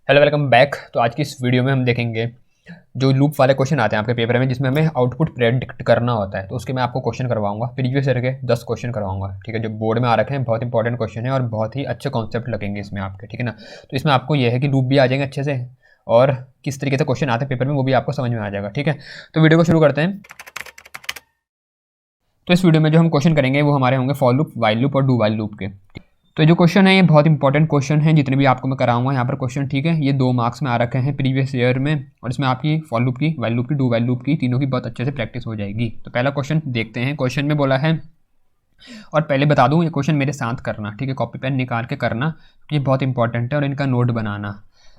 Hello welcome back. तो आज की इस वीडियो में हम देखेंगे जो लूप वाले क्वेश्चन आते हैं आपके पेपर में, जिसमें हमें आउटपुट प्रेडिक्ट करना होता है। तो उसके मैं आपको क्वेश्चन करवाऊंगा, प्रीवियस ईयर के 10 क्वेश्चन करवाऊंगा। ठीक है, जो बोर्ड में आ रखे हैं, बहुत इंपॉर्टेंट क्वेश्चन है और बहुत ही अच्छे कॉन्सेप्ट लगेंगे इसमें आपके। ठीक है ना। तो इसमें आपको यह है कि लूप भी आ जाएंगे अच्छे से और किस तरीके से क्वेश्चन आते हैं पेपर में वो भी आपको समझ में आ जाएगा। ठीक है, तो वीडियो को शुरू करते हैं। तो इस वीडियो में जो हम क्वेश्चन करेंगे वो हमारे होंगे फॉर लूप, वाइल लूप और डू वाइल लूप के। तो जो क्वेश्चन है ये बहुत इंपॉर्टेंट क्वेश्चन है, जितने भी आपको मैं कराऊंगा यहाँ पर क्वेश्चन। ठीक है, ये 2 मार्क्स में आ रखे हैं प्रीवियस ईयर में, और इसमें आपकी फॉर लूप की, वाइल लूप की, डू वाइल लूप की, तीनों की बहुत अच्छे से प्रैक्टिस हो जाएगी। तो पहला क्वेश्चन देखते हैं। क्वेश्चन में बोला है, और पहले बता दूँ ये क्वेश्चन मेरे साथ करना। ठीक है, कॉपी पेन निकाल के करना, ये बहुत इंपॉर्टेंट है, और इनका नोट बनाना।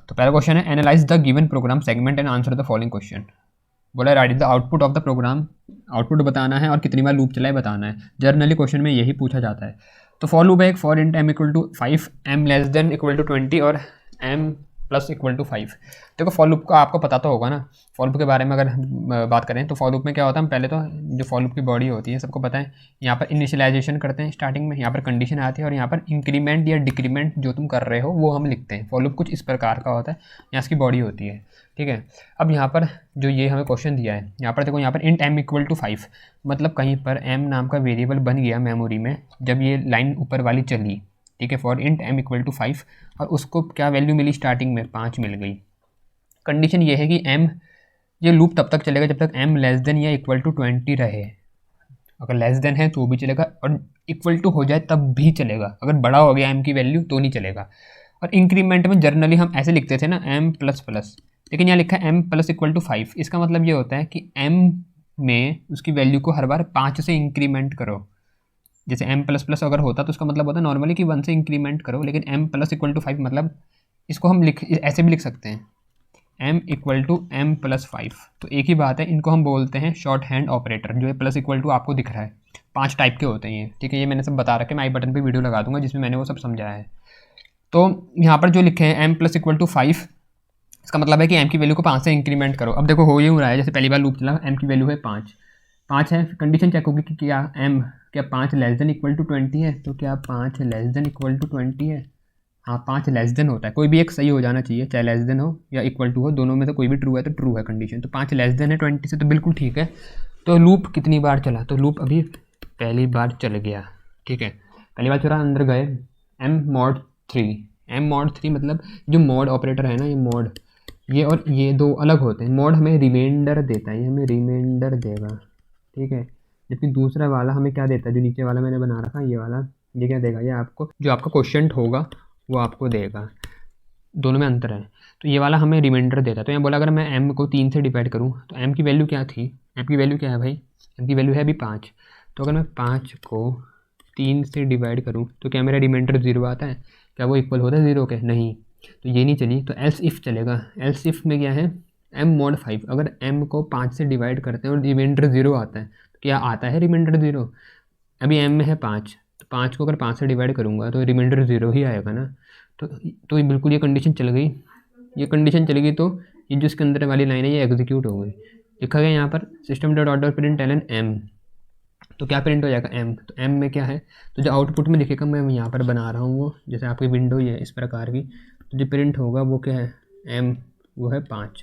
तो पहला क्वेश्चन है, analyse the given program segment and answer the following question. बोला write the output of the program, output बताना है और कितनी बार लूप चला है बताना है। जनरली क्वेश्चन में यही पूछा जाता है। तो फॉर लूप है एक, for int m equal to 5, m less than equal to 20 और m प्लस इक्वल टू 5। देखो फॉर लूप का आपको पता तो होगा ना। फॉर लूप के बारे में अगर बात करें तो फॉर लूप में क्या होता है, हम पहले तो जो फॉर लूप की बॉडी होती है सबको पता है। यहाँ पर इनिशियलाइजेशन करते हैं स्टार्टिंग में, यहाँ पर कंडीशन आती है, और यहाँ पर इंक्रीमेंट या डिक्रीमेंट जो तुम कर रहे हो वो हम लिखते हैं। फॉर लूप कुछ इस प्रकार का होता है, यहाँ इसकी बॉडी होती है। ठीक है, अब यहाँ पर जो ये हमें क्वेश्चन दिया है, यहाँ पर देखो, यहाँ पर इंट m इक्वल टू 5, मतलब कहीं पर m नाम का वेरिएबल बन गया मेमोरी में जब ये लाइन ऊपर वाली चली। ठीक है, for int m equal to 5, और उसको क्या वैल्यू मिली स्टार्टिंग में, 5 मिल गई। कंडीशन ये है कि m, ये लूप तब तक चलेगा जब तक m लेस देन या इक्वल टू 20 रहे। अगर लेस देन है तो भी चलेगा, और इक्वल टू हो जाए तब भी चलेगा। अगर बड़ा हो गया m की वैल्यू तो नहीं चलेगा। और इंक्रीमेंट में जनरली हम ऐसे लिखते थे ना, m प्लस प्लस, लेकिन यहाँ लिखा है m प्लस इक्वल टू 5। इसका मतलब ये होता है कि m में उसकी वैल्यू को हर बार 5 से इंक्रीमेंट करो। जैसे m प्लस प्लस अगर होता तो उसका मतलब होता है नॉर्मली कि 1 से इंक्रीमेंट करो, लेकिन m प्लस इक्वल टू 5 मतलब इसको हम ऐसे भी लिख सकते हैं, m equal to m plus 5। तो एक ही बात है, इनको हम बोलते हैं शॉर्ट हैंड ऑपरेटर। जो है प्लस इक्वल टू आपको दिख रहा है, 5 टाइप के होते हैं ये। ठीक है, ये मैंने सब बता रखे, मैं आई बटन पर वीडियो लगा दूंगा जिसमें मैंने वो सब समझाया है। तो यहाँ पर जो लिखे हैं m प्लस इक्वल टू 5, इसका मतलब है कि m की वैल्यू को 5 से इंक्रीमेंट करो। अब देखो हो ही रहा है, जैसे पहली बार लूप चला, m की वैल्यू है 5 है, कंडीशन चेक होगी कि क्या m, क्या 5 लेस देन इक्वल टू 20 है। तो क्या 5 लेस देन इक्वल टू 20 है? हाँ, 5 लेस देन होता है, कोई भी एक सही हो जाना चाहिए, चाहे लेस देन हो या इक्वल टू हो, दोनों में से कोई भी ट्रू है तो ट्रू है कंडीशन। तो 5 लेस देन है 20 से, तो बिल्कुल ठीक है। तो लूप कितनी बार चला? तो लूप अभी पहली बार चल गया। ठीक है, पहली बार चला, अंदर गए, m mod 3, m mod 3 मतलब जो मॉड ऑपरेटर है ना, ये मॉड, ये और ये दो अलग होते हैं। मॉड हमें रिमाइंडर देता है, ये हमें रिमाइंडर देगा। ठीक है, जबकि दूसरा वाला हमें क्या देता है, जो नीचे वाला मैंने बना रखा ये वाला, ये क्या देगा, ये आपको जो आपका क्वेश्चन होगा वो आपको देगा। दोनों में अंतर है। तो ये वाला हमें रिमाइंडर देता है। तो यहाँ बोला अगर मैं m को 3 से डिवाइड करूँ तो m की वैल्यू क्या थी, m की वैल्यू क्या है भाई, m की वैल्यू है अभी 5। तो अगर मैं 5 को 3 से डिवाइड करूँ तो क्या मेरा रिमाइंडर 0 आता है? क्या वो इक्वल होता है 0 के? नहीं। तो ये नहीं चली, तो एल्स इफ़ चलेगा। एल्स इफ़ में क्या है, m mod 5, अगर m को 5 से डिवाइड करते हैं और रिमाइंडर 0 आता है, तो क्या आता है रिमाइंडर 0? अभी m में है 5, तो 5 को अगर 5 से डिवाइड करूँगा तो रिमाइंडर 0 ही आएगा ना। तो ये बिल्कुल ये कंडीशन चल गई। ये कंडीशन चलेगी तो ये जो इसके अंदर वाली लाइन है ये एग्जीक्यूट हो गई। लिखा गया यहाँ पर system dot order print ln m, तो क्या प्रिंट हो जाएगा m। तो m में क्या है, तो जो आउटपुट में दिखेगा, मैं यहाँ पर बना रहा हूँ वो, जैसे आपकी विंडो ये है इस प्रकार की, तो जो प्रिंट होगा वो क्या है, m, वो है 5।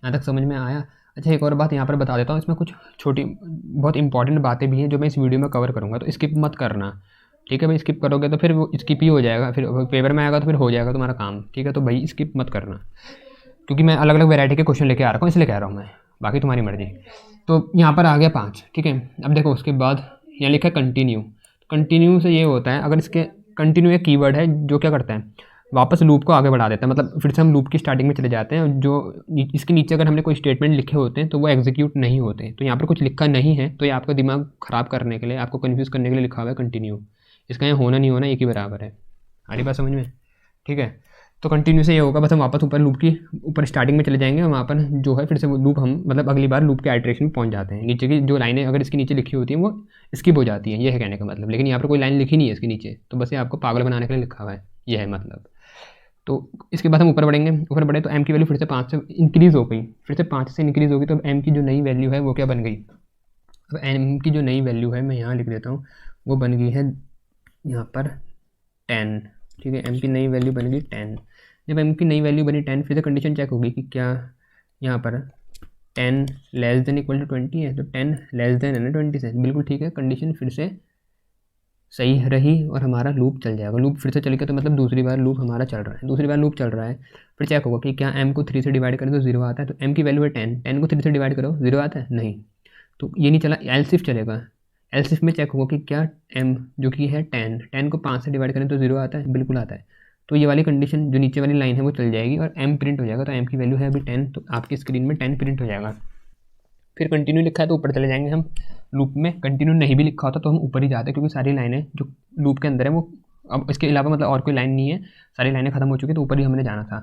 यहाँ तक समझ में आया? अच्छा, एक और बात यहाँ पर बता देता हूँ, इसमें कुछ छोटी बहुत इंपॉर्टेंट बातें भी हैं जो मैं इस वीडियो में कवर करूँगा, तो स्किप मत करना। ठीक है भाई, स्किप करोगे तो फिर वो स्किप ही हो जाएगा, फिर पेपर में आएगा तो फिर हो जाएगा तुम्हारा काम। ठीक है, तो भाई स्किप मत करना, क्योंकि मैं अलग अलग वैरायटी के क्वेश्चन लेके आ रहा हूँ, इसलिए कह रहा हूँ मैं, बाकी तुम्हारी मर्जी। तो यहाँ पर आ गया 5। ठीक है, अब देखो उसके बाद यहाँ लिखा है कंटिन्यू। कंटिन्यू से ये होता है, अगर इसके कंटिन्यू एक कीवर्ड है जो क्या करता है, वापस लूप को आगे बढ़ा देता है। मतलब फिर से हम लूप की स्टार्टिंग में चले जाते हैं, जो इसके नीचे अगर हमने कोई स्टेटमेंट लिखे होते हैं तो वो एग्जीक्यूट नहीं होते। तो यहाँ पर कुछ लिखा नहीं है, तो ये आपका दिमाग ख़राब करने के लिए, आपको कन्फ्यूज़ करने के लिए लिखा हुआ है कंटिन्यू। इसका यहाँ होना नहीं होना एक ही बराबर है। आ रही बात समझ में? ठीक है, तो कंटिन्यू से ये होगा, बस हम वापस ऊपर लूप की ऊपर स्टार्टिंग में चले जाएंगे, वहाँ पर जो है फिर से वो लूप हम मतलब अगली बार लूप के आइटरेशन में पहुँच जाते हैं। नीचे की जो लाइनें अगर इसके नीचे लिखी होती हैं वो स्किप हो जाती हैं, ये है कहने का मतलब। लेकिन यहाँ पर कोई लाइन लिखी नहीं है इसके नीचे, तो बस ये आपको पागल बनाने के लिए लिखा हुआ है, ये है मतलब। तो इसके बाद हम ऊपर बढ़ेंगे, ऊपर बढ़े तो m की वैल्यू फिर से 5 से इंक्रीज़ हो गई, फिर से 5 से इंक्रीज़ होगी, तो अब m की जो नई वैल्यू है वो क्या बन गई। अब m की जो नई वैल्यू है मैं यहाँ लिख देता हूँ, वो बन गई है यहाँ पर 10। ठीक है, m की नई वैल्यू बन गई 10। जब m की नई वैल्यू बनी 10, फिर से कंडीशन चेक होगी कि क्या यहाँ पर 10 लेस देन इक्वल टू 20 है, तो 10 लेस देन है ना 20 से, बिल्कुल ठीक है, कंडीशन फिर से सही रही और हमारा लूप चल जाएगा। लूप फिर से चल गया तो मतलब दूसरी बार लूप हमारा चल रहा है, दूसरी बार लूप चल रहा है। फिर चेक होगा कि क्या m को 3 से डिवाइड करें तो 0 आता है, तो m की वैल्यू है 10, 10 को 3 से डिवाइड करो 0 आता है, नहीं, तो ये नहीं चला, एलसिफ चलेगा। एलसिफ में चेक होगा कि क्या m जो कि है 10, 10 को 5 से डिवाइड करें तो 0 आता है, बिल्कुल आता है, तो ये वाली कंडीशन जो नीचे वाली लाइन है वो चल जाएगी और m प्रिंट हो जाएगा। तो m की वैल्यू है अभी 10, तो आपकी स्क्रीन में 10 प्रिंट हो जाएगा। फिर कंटिन्यू लिखा है तो ऊपर चले जाएंगे हम। लूप में कंटिन्यू नहीं भी लिखा होता तो हम ऊपर ही जाते हैं, क्योंकि सारी लाइनें जो लूप के अंदर है वो, अब इसके अलावा मतलब और कोई लाइन नहीं है, सारी लाइनें खत्म हो चुकी, तो ऊपर ही हमने जाना था।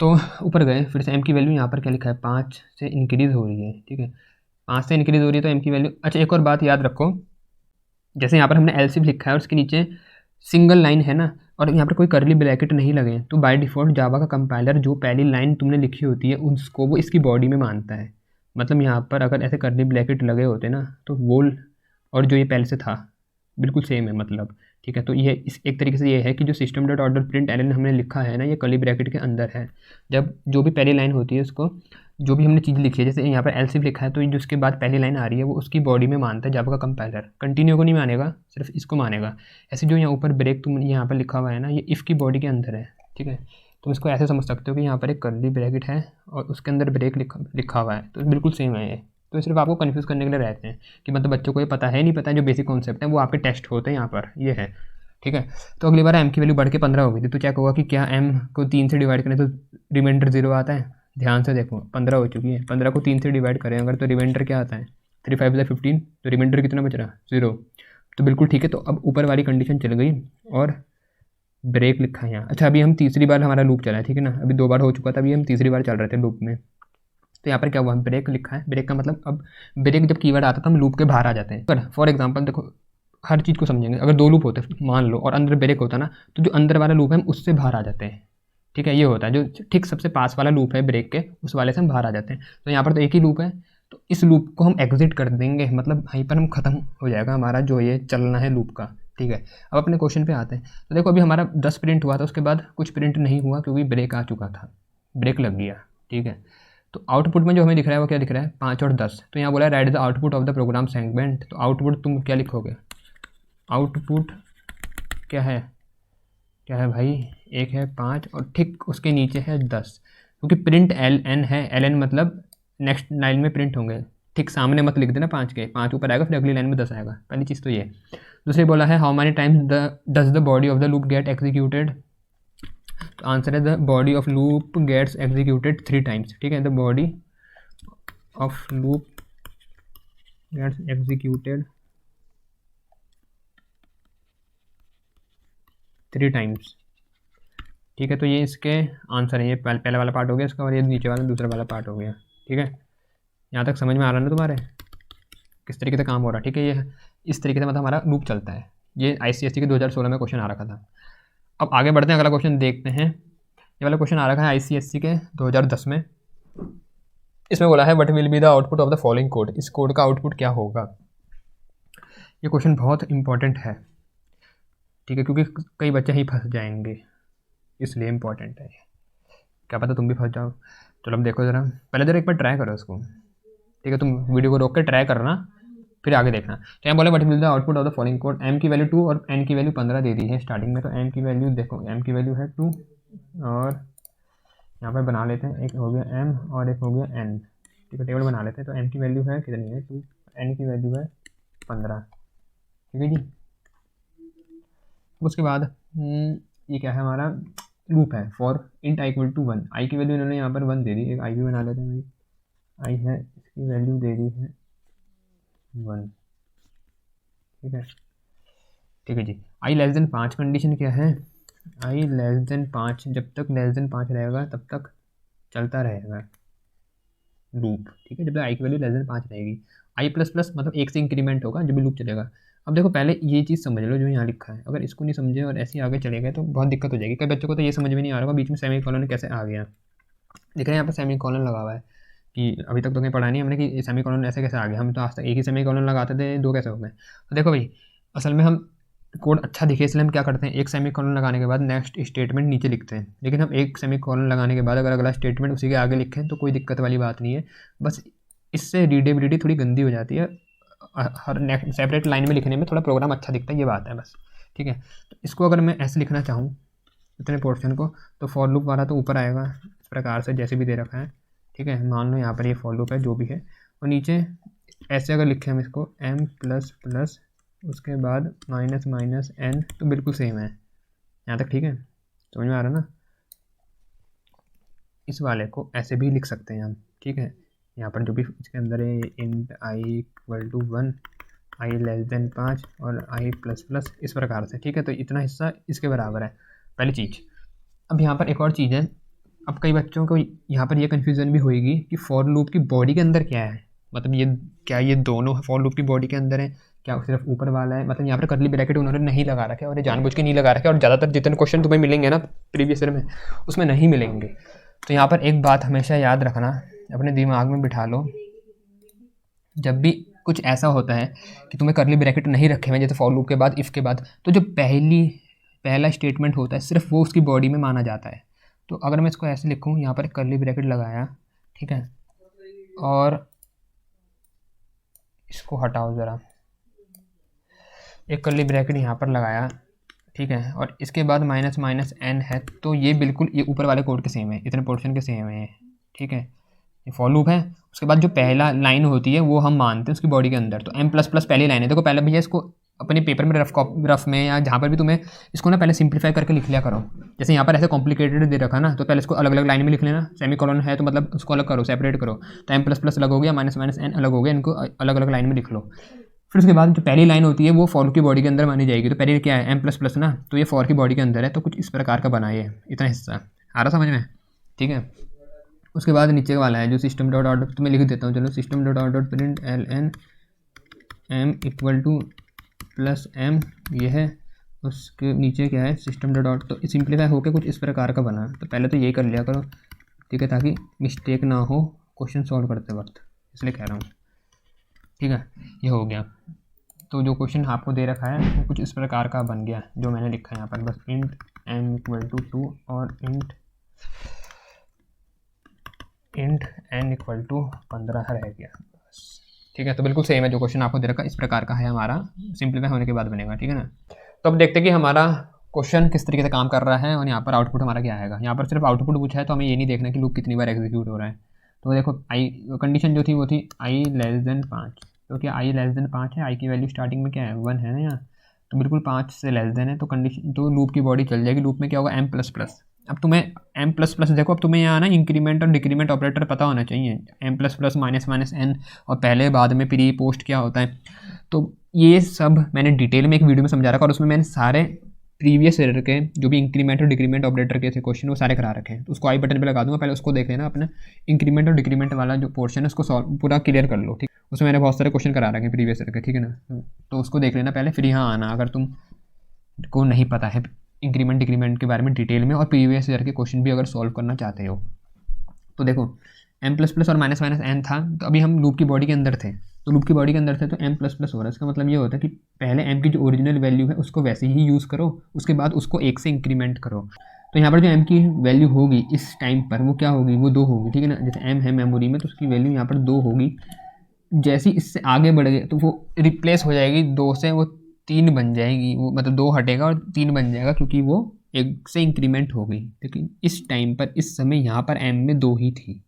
तो ऊपर गए, फिर से m की वैल्यू यहाँ पर क्या लिखा है, 5 से इंक्रीज़ हो रही है, ठीक है, 5 से इंक्रीज़ हो रही है तो m की वैल्यू, अच्छा एक और बात याद रखो, जैसे यहाँ पर हमने एलसीफ लिखा है और उसके नीचे सिंगल लाइन है ना, और यहाँ पर कोई करली ब्रैकेट नहीं लगे, तो बाय डिफ़ॉल्ट जावा का कंपाइलर जो पहली लाइन तुमने लिखी होती है उसको वो इसकी बॉडी में मानता है। मतलब यहाँ पर अगर ऐसे करली ब्रैकेट लगे होते ना तो वो और जो ये पहले से था बिल्कुल सेम है, मतलब ठीक है। तो ये इस एक तरीके से ये है कि जो system dot order println हमने लिखा है ना, ये कर्ली ब्रैकेट के अंदर है। जब जो भी पहली लाइन होती है उसको, जो भी हमने चीज़ लिखी है, जैसे यहाँ पर एलसीफ लिखा है तो जो उसके बाद पहली लाइन आ रही है वो उसकी बॉडी में मानता है जावा का कंपाइलर, कंटिन्यू को नहीं मानेगा, सिर्फ इसको मानेगा। ऐसे जो यहाँ ऊपर ब्रेक तुम यहाँ पर लिखा हुआ है ना, ये इफ़ की बॉडी के अंदर है, ठीक है। तुम इसको ऐसे समझ सकते हो कि यहाँ पर एक कर्ली ब्रैकेट है और उसके अंदर ब्रेक लिखा हुआ है, तो बिल्कुल सेम है ये। तो सिर्फ आपको कन्फ्यूज़ करने के लिए रहते हैं कि मतलब बच्चों को ये पता है नहीं पता है, जो बेसिक कॉन्सेप्ट है वो आपके टेस्ट होते हैं यहाँ पर, ये है, ठीक है। तो अगली बार m की वैल्यू बढ़ के 15 हो गई थी, तो चेक होगा कि क्या m को 3 से डिवाइड करें तो रिमाइंडर 0 आता है। ध्यान से देखो 15 हो चुकी है, 15 को 3 से डिवाइड करें अगर तो रिमाइंडर क्या आता है, 3 5 15, तो रिमाइंडर कितना बच रहा, 0, तो बिल्कुल ठीक है। तो अब ऊपर वाली कंडीशन चल गई और ब्रेक लिखा है यहाँ। अच्छा अभी हम तीसरी बार हमारा लूप चला है, ठीक है ना, अभी 2 बार हो चुका था, अभी हम तीसरी बार चल रहे थे लूप में। तो यहाँ पर क्या हुआ, ब्रेक लिखा है, ब्रेक का मतलब अब ब्रेक जब कीवर्ड आता था हम लूप के बाहर आ जाते हैं। पर फॉर एग्जांपल देखो हर चीज़ को समझेंगे, अगर 2 लूप होते मान लो और अंदर ब्रेक होता ना, तो जो अंदर वाला लूप है हम उससे बाहर आ जाते हैं, ठीक है। ये होता है जो ठीक सबसे पास वाला लूप है ब्रेक के, उस वाले से हम बाहर आ जाते हैं। तो यहाँ पर तो एक ही लूप है, तो इस लूप को हम एग्जिट कर देंगे, मतलब वहीं पर हम ख़त्म हो जाएगा हमारा जो ये चलना है लूप का, ठीक है। अब अपने क्वेश्चन पे आते हैं। तो देखो अभी हमारा 10 प्रिंट हुआ था, उसके बाद कुछ प्रिंट नहीं हुआ क्योंकि ब्रेक आ चुका था, ब्रेक लग गया, ठीक है। तो आउटपुट में जो हमें दिख रहा है वो क्या दिख रहा है, 5 और 10। तो यहाँ बोला है right the output of the program segment, तो आउटपुट तुम क्या लिखोगे, आउटपुट क्या है भाई, एक है 5 और ठीक उसके नीचे है 10, क्योंकि प्रिंट LN है, LN मतलब नेक्स्ट लाइन में प्रिंट होंगे, ठीक सामने मत लिख देना 5 के, 5 ऊपर आएगा फिर अगली लाइन में 10 आएगा, पहली चीज़ तो ये। दूसरी बोला है how many times does the body of the loop get executed, तो आंसर है the body of loop gets executed 3 times, ठीक है। The body of loop gets executed 3 times, ठीक है। तो ये इसके आंसर है, ये पहला वाला पार्ट हो गया इसका और ये नीचे वाला दूसरा वाला पार्ट हो गया, ठीक है। यहाँ तक समझ में आ रहा है ना तुम्हारे किस तरीके से काम हो रहा है, ठीक है। ये इस तरीके से मतलब हमारा लूप चलता है। ये ICSE के 2016 में क्वेश्चन आ रखा था। अब आगे बढ़ते हैं, अगला क्वेश्चन देखते हैं। ये वाला क्वेश्चन आ रखा है ICSE के 2010 में। इसमें बोला है what will be the output of the following code, इस कोड का आउटपुट क्या होगा। ये क्वेश्चन बहुत इंपॉर्टेंट है, ठीक है, क्योंकि कई बच्चे ही फंस जाएंगे, इसलिए इम्पॉर्टेंट है। क्या पता तुम भी फंस जाओ। चलो अब देखो ज़रा, पहले ज़रा एक बार ट्राई करो इसको, ठीक है। तुम वीडियो को रोक कर ट्राई करना फिर आगे देखना। तो यहाँ बोला what will the output of the following code, m की वैल्यू 2 और n की वैल्यू 15 दे दी है स्टार्टिंग में। तो m की वैल्यू देखो, m की वैल्यू है 2 और यहाँ पर बना लेते हैं, एक हो गया m और एक हो गया n, ठीक है। टेबल बना लेते हैं। तो m की वैल्यू है कितनी है 2, n की वैल्यू है 15, ठीक है जी। उसके बाद ये क्या है हमारा लूप है for int i equal to 1, i की वैल्यू इन्होंने यहाँ पर 1 दे दी, एक i भी बना लेते हैं भाई, i है इसकी वैल्यू दे दी है 1, ठीक है जी। i लेस देन 5 कंडीशन क्या है, i लेस देन 5, जब तक लेस देन 5 रहेगा तब तक चलता रहेगा लूप, ठीक है। जब तक i की वैल्यू लेस देन 5 रहेगी, i प्लस प्लस मतलब 1 से इंक्रीमेंट होगा जब भी लूप चलेगा। अब देखो पहले ये चीज़ समझ लो जो यहाँ लिखा है, अगर इसको नहीं समझे और ऐसे आगे चले गए तो बहुत दिक्कत हो जाएगी। कई बच्चों को तो ये समझ में नहीं आ रहा होगा बीच में सेमी कॉलन कैसे आ गया। देख रहे हैं यहाँ पर सेमी कॉलन लगा हुआ है, कि अभी तक तो कहीं पढ़ा नहीं हमने कि सेमी कॉलन ऐसे कैसे आ गया, हम तो आज तक एक ही सेमी कॉलन लगाते थे, 2 कैसे हो गए। तो देखो भाई असल में हम कोड अच्छा दिखे इसलिए हम क्या करते हैं, एक सेमीकोलन लगाने के बाद नेक्स्ट स्टेटमेंट नीचे लिखते हैं। लेकिन हम एक सेमीकोलन लगाने के बाद अगर अगला स्टेटमेंट उसी के आगे लिखें तो कोई दिक्कत वाली बात नहीं है। बस इससे रीडेबिलिटी थोड़ी गंदी हो जाती है, हर सेपरेट लाइन में लिखने में थोड़ा प्रोग्राम अच्छा दिखता है, ये बात है बस, ठीक है। तो इसको अगर मैं ऐसे लिखना चाहूँ इतने पोर्शन को, तो फॉर लूप वाला तो ऊपर आएगा इस प्रकार से जैसे भी दे रखा है, ठीक है। मान लो यहाँ पर ये फॉर लूप है जो भी है, और नीचे ऐसे अगर लिखें हम इसको m प्लस प्लस उसके बाद माइनस माइनस n, तो बिल्कुल सेम है यहाँ तक, ठीक है, समझ में आ रहा है ना। इस वाले को ऐसे भी लिख सकते हैं हम, ठीक है। यहाँ पर जो भी इसके अंदर है int i equal to 1, i less than 5 और i प्लस प्लस, इस प्रकार से, ठीक है। तो इतना हिस्सा इसके बराबर है, पहली चीज़। अब यहाँ पर एक और चीज़ है, अब कई बच्चों को यहाँ पर ये कन्फ्यूज़न भी होएगी कि फॉर लूप की बॉडी के अंदर क्या है, मतलब ये क्या ये दोनों फॉर लूप की बॉडी के अंदर है, क्या सिर्फ ऊपर वाला है। मतलब यहाँ पर करली ब्रैकेट उन्होंने नहीं लगा रखे और ये जानबूझ के नहीं लगा रखे, और ज़्यादातर जितने क्वेश्चन तुम्हें मिलेंगे ना प्रीवियस ईयर में उसमें नहीं मिलेंगे। तो यहाँ पर एक बात हमेशा याद रखना, अपने दिमाग में बिठा लो, जब भी कुछ ऐसा होता है कि तुम्हें करली ब्रैकेट नहीं रखे हुए जैसे फॉर लूप के बाद इफ़ के बाद, तो जो पहला स्टेटमेंट होता है सिर्फ वो उसकी बॉडी में माना जाता है। तो अगर मैं इसको ऐसे लिखूँ, यहाँ पर करली ब्रैकेट लगाया, ठीक है, और इसको हटाओ ज़रा, एक करली ब्रैकेट यहाँ पर लगाया, ठीक है, और इसके बाद माइनस माइनस n है, तो ये बिल्कुल ये ऊपर वाले कोड के सेम है, इतने पोर्शन के सेम है, ठीक है। ये फॉर लूप है, उसके बाद जो पहला लाइन होती है वो हम मानते हैं उसकी बॉडी के अंदर, तो m प्लस प्लस पहली लाइन है। देखो पहले भैया इसको अपने पेपर में रफ में या जहाँ पर भी तुम्हें इसको ना पहले सिंप्लीफाई करके लिख लिया करो। जैसे यहाँ पर ऐसे कॉम्प्लिकेटेड दे रखा ना, तो पहले इसको अलग अलग लाइन में लिख लेना, सेमीकोलन है तो मतलब उसको अलग करो, सेपरेट करो, तो m प्लस प्लस अलग हो गया, माइनस माइनस n अलग हो गया, इनको अलग अलग लाइन में लिख लो। फिर उसके बाद जो पहली लाइन होती है वो फॉर की बॉडी के अंदर मानी जाएगी। तो पहले क्या है m प्लस प्लस ना, तो ये फॉर की बॉडी के अंदर है, तो कुछ इस प्रकार का बना है इतना हिस्सा, आ रहा समझ में, ठीक है। उसके बाद नीचे वाला है जो सिस्टम डॉट आउट, तो मैं लिख देता हूँ, चलो system dot out dot print ln m equal to plus m, ये है। उसके नीचे क्या है सिस्टम डॉट आउट, तो सिंप्लीफाई होकर कुछ इस प्रकार का बना। तो पहले तो यही कर लिया करो, ठीक है, ताकि मिस्टेक ना हो क्वेश्चन सॉल्व करते वक्त, इसलिए कह रहा हूँ, ठीक है। ये हो गया। तो जो क्वेश्चन आपको दे रखा है वो कुछ इस प्रकार का बन गया जो मैंने लिखा है यहाँ पर, बस इंट m इक्वल टू 2 और इंट n इक्वल टू 15 रह गया, बस, ठीक है। तो बिल्कुल सेम है जो क्वेश्चन आपको दे रखा है, इस प्रकार का है हमारा, सिंप्लीफाई होने के बाद बनेगा, ठीक है ना। तो अब देखते हैं कि हमारा क्वेश्चन किस तरीके से काम कर रहा है और यहाँ पर आउटपुट हमारा क्या आएगा। यहाँ पर सिर्फ आउटपुट पूछा है, तो हमें ये नहीं देखना कि लूप कितनी बार एग्जीक्यूट हो रहा है। तो देखो आई कंडीशन जो थी वो थी i लेस देन 5, तो क्या i लेस देन 5 है, i की वैल्यू स्टार्टिंग में क्या है 1 है ना यहाँ, तो बिल्कुल 5 से लेस देन है, तो कंडीशन तो लूप की बॉडी चल जाएगी। लूप में क्या होगा m प्लस प्लस, अब तुम्हें m प्लस प्लस देखो, अब तुम्हें यहाँ ना इंक्रीमेंट और डिक्रीमेंट ऑपरेटर पता होना चाहिए, m plus plus minus minus n और पहले बाद में प्री पोस्ट क्या होता है। तो ये सब मैंने डिटेल में एक वीडियो में समझा रखा, और उसमें मैंने सारे प्रीवियस ईयर के जो भी इंक्रीमेंट और डिक्रीमेंट ऑपरेटर के थे क्वेश्चन वो सारे करा रखे हैं, तो उसको आई बटन पे लगा दूंगा, पहले उसको देख लेना, अपना इंक्रीमेंट और डिक्रीमेंट वाला जो पोर्शन है उसको सॉल्व पूरा क्लियर कर लो, ठीक। उसमें मैंने बहुत सारे क्वेश्चन करा रखे हैं प्रीवियस ईयर के, ठीक है ना। तो उसको देख लेना पहले, फिर यहाँ आना अगर तुम को नहीं पता है इंक्रीमेंट डिक्रीमेंट के बारे में डिटेल में, और प्रीवियस ईयर के क्वेश्चन भी अगर सॉल्व करना चाहते हो। तो देखो m प्लस प्लस और माइनस माइनस n था, तो अभी हम लूप की बॉडी के अंदर थे, तो लूप की बॉडी के अंदर थे तो m प्लस प्लस हो रहा है। इसका मतलब ये होता है कि पहले m की जो ओरिजिनल वैल्यू है उसको वैसे ही यूज़ करो, उसके बाद उसको 1 से इंक्रीमेंट करो। तो यहाँ पर जो m की वैल्यू होगी इस टाइम पर वो क्या होगी, वो 2 होगी, ठीक है ना। जैसे m है मेमोरी में तो उसकी वैल्यू यहाँ पर 2 होगी, जैसे इससे आगे बढ़ गए तो वो रिप्लेस हो जाएगी 2 से, वो 3 बन जाएगी, वो मतलब 2 हटेगा और 3 बन जाएगा, क्योंकि वो 1 से इंक्रीमेंट हो गई। लेकिन इस टाइम पर इस समय यहाँ पर m में 2 ही थी,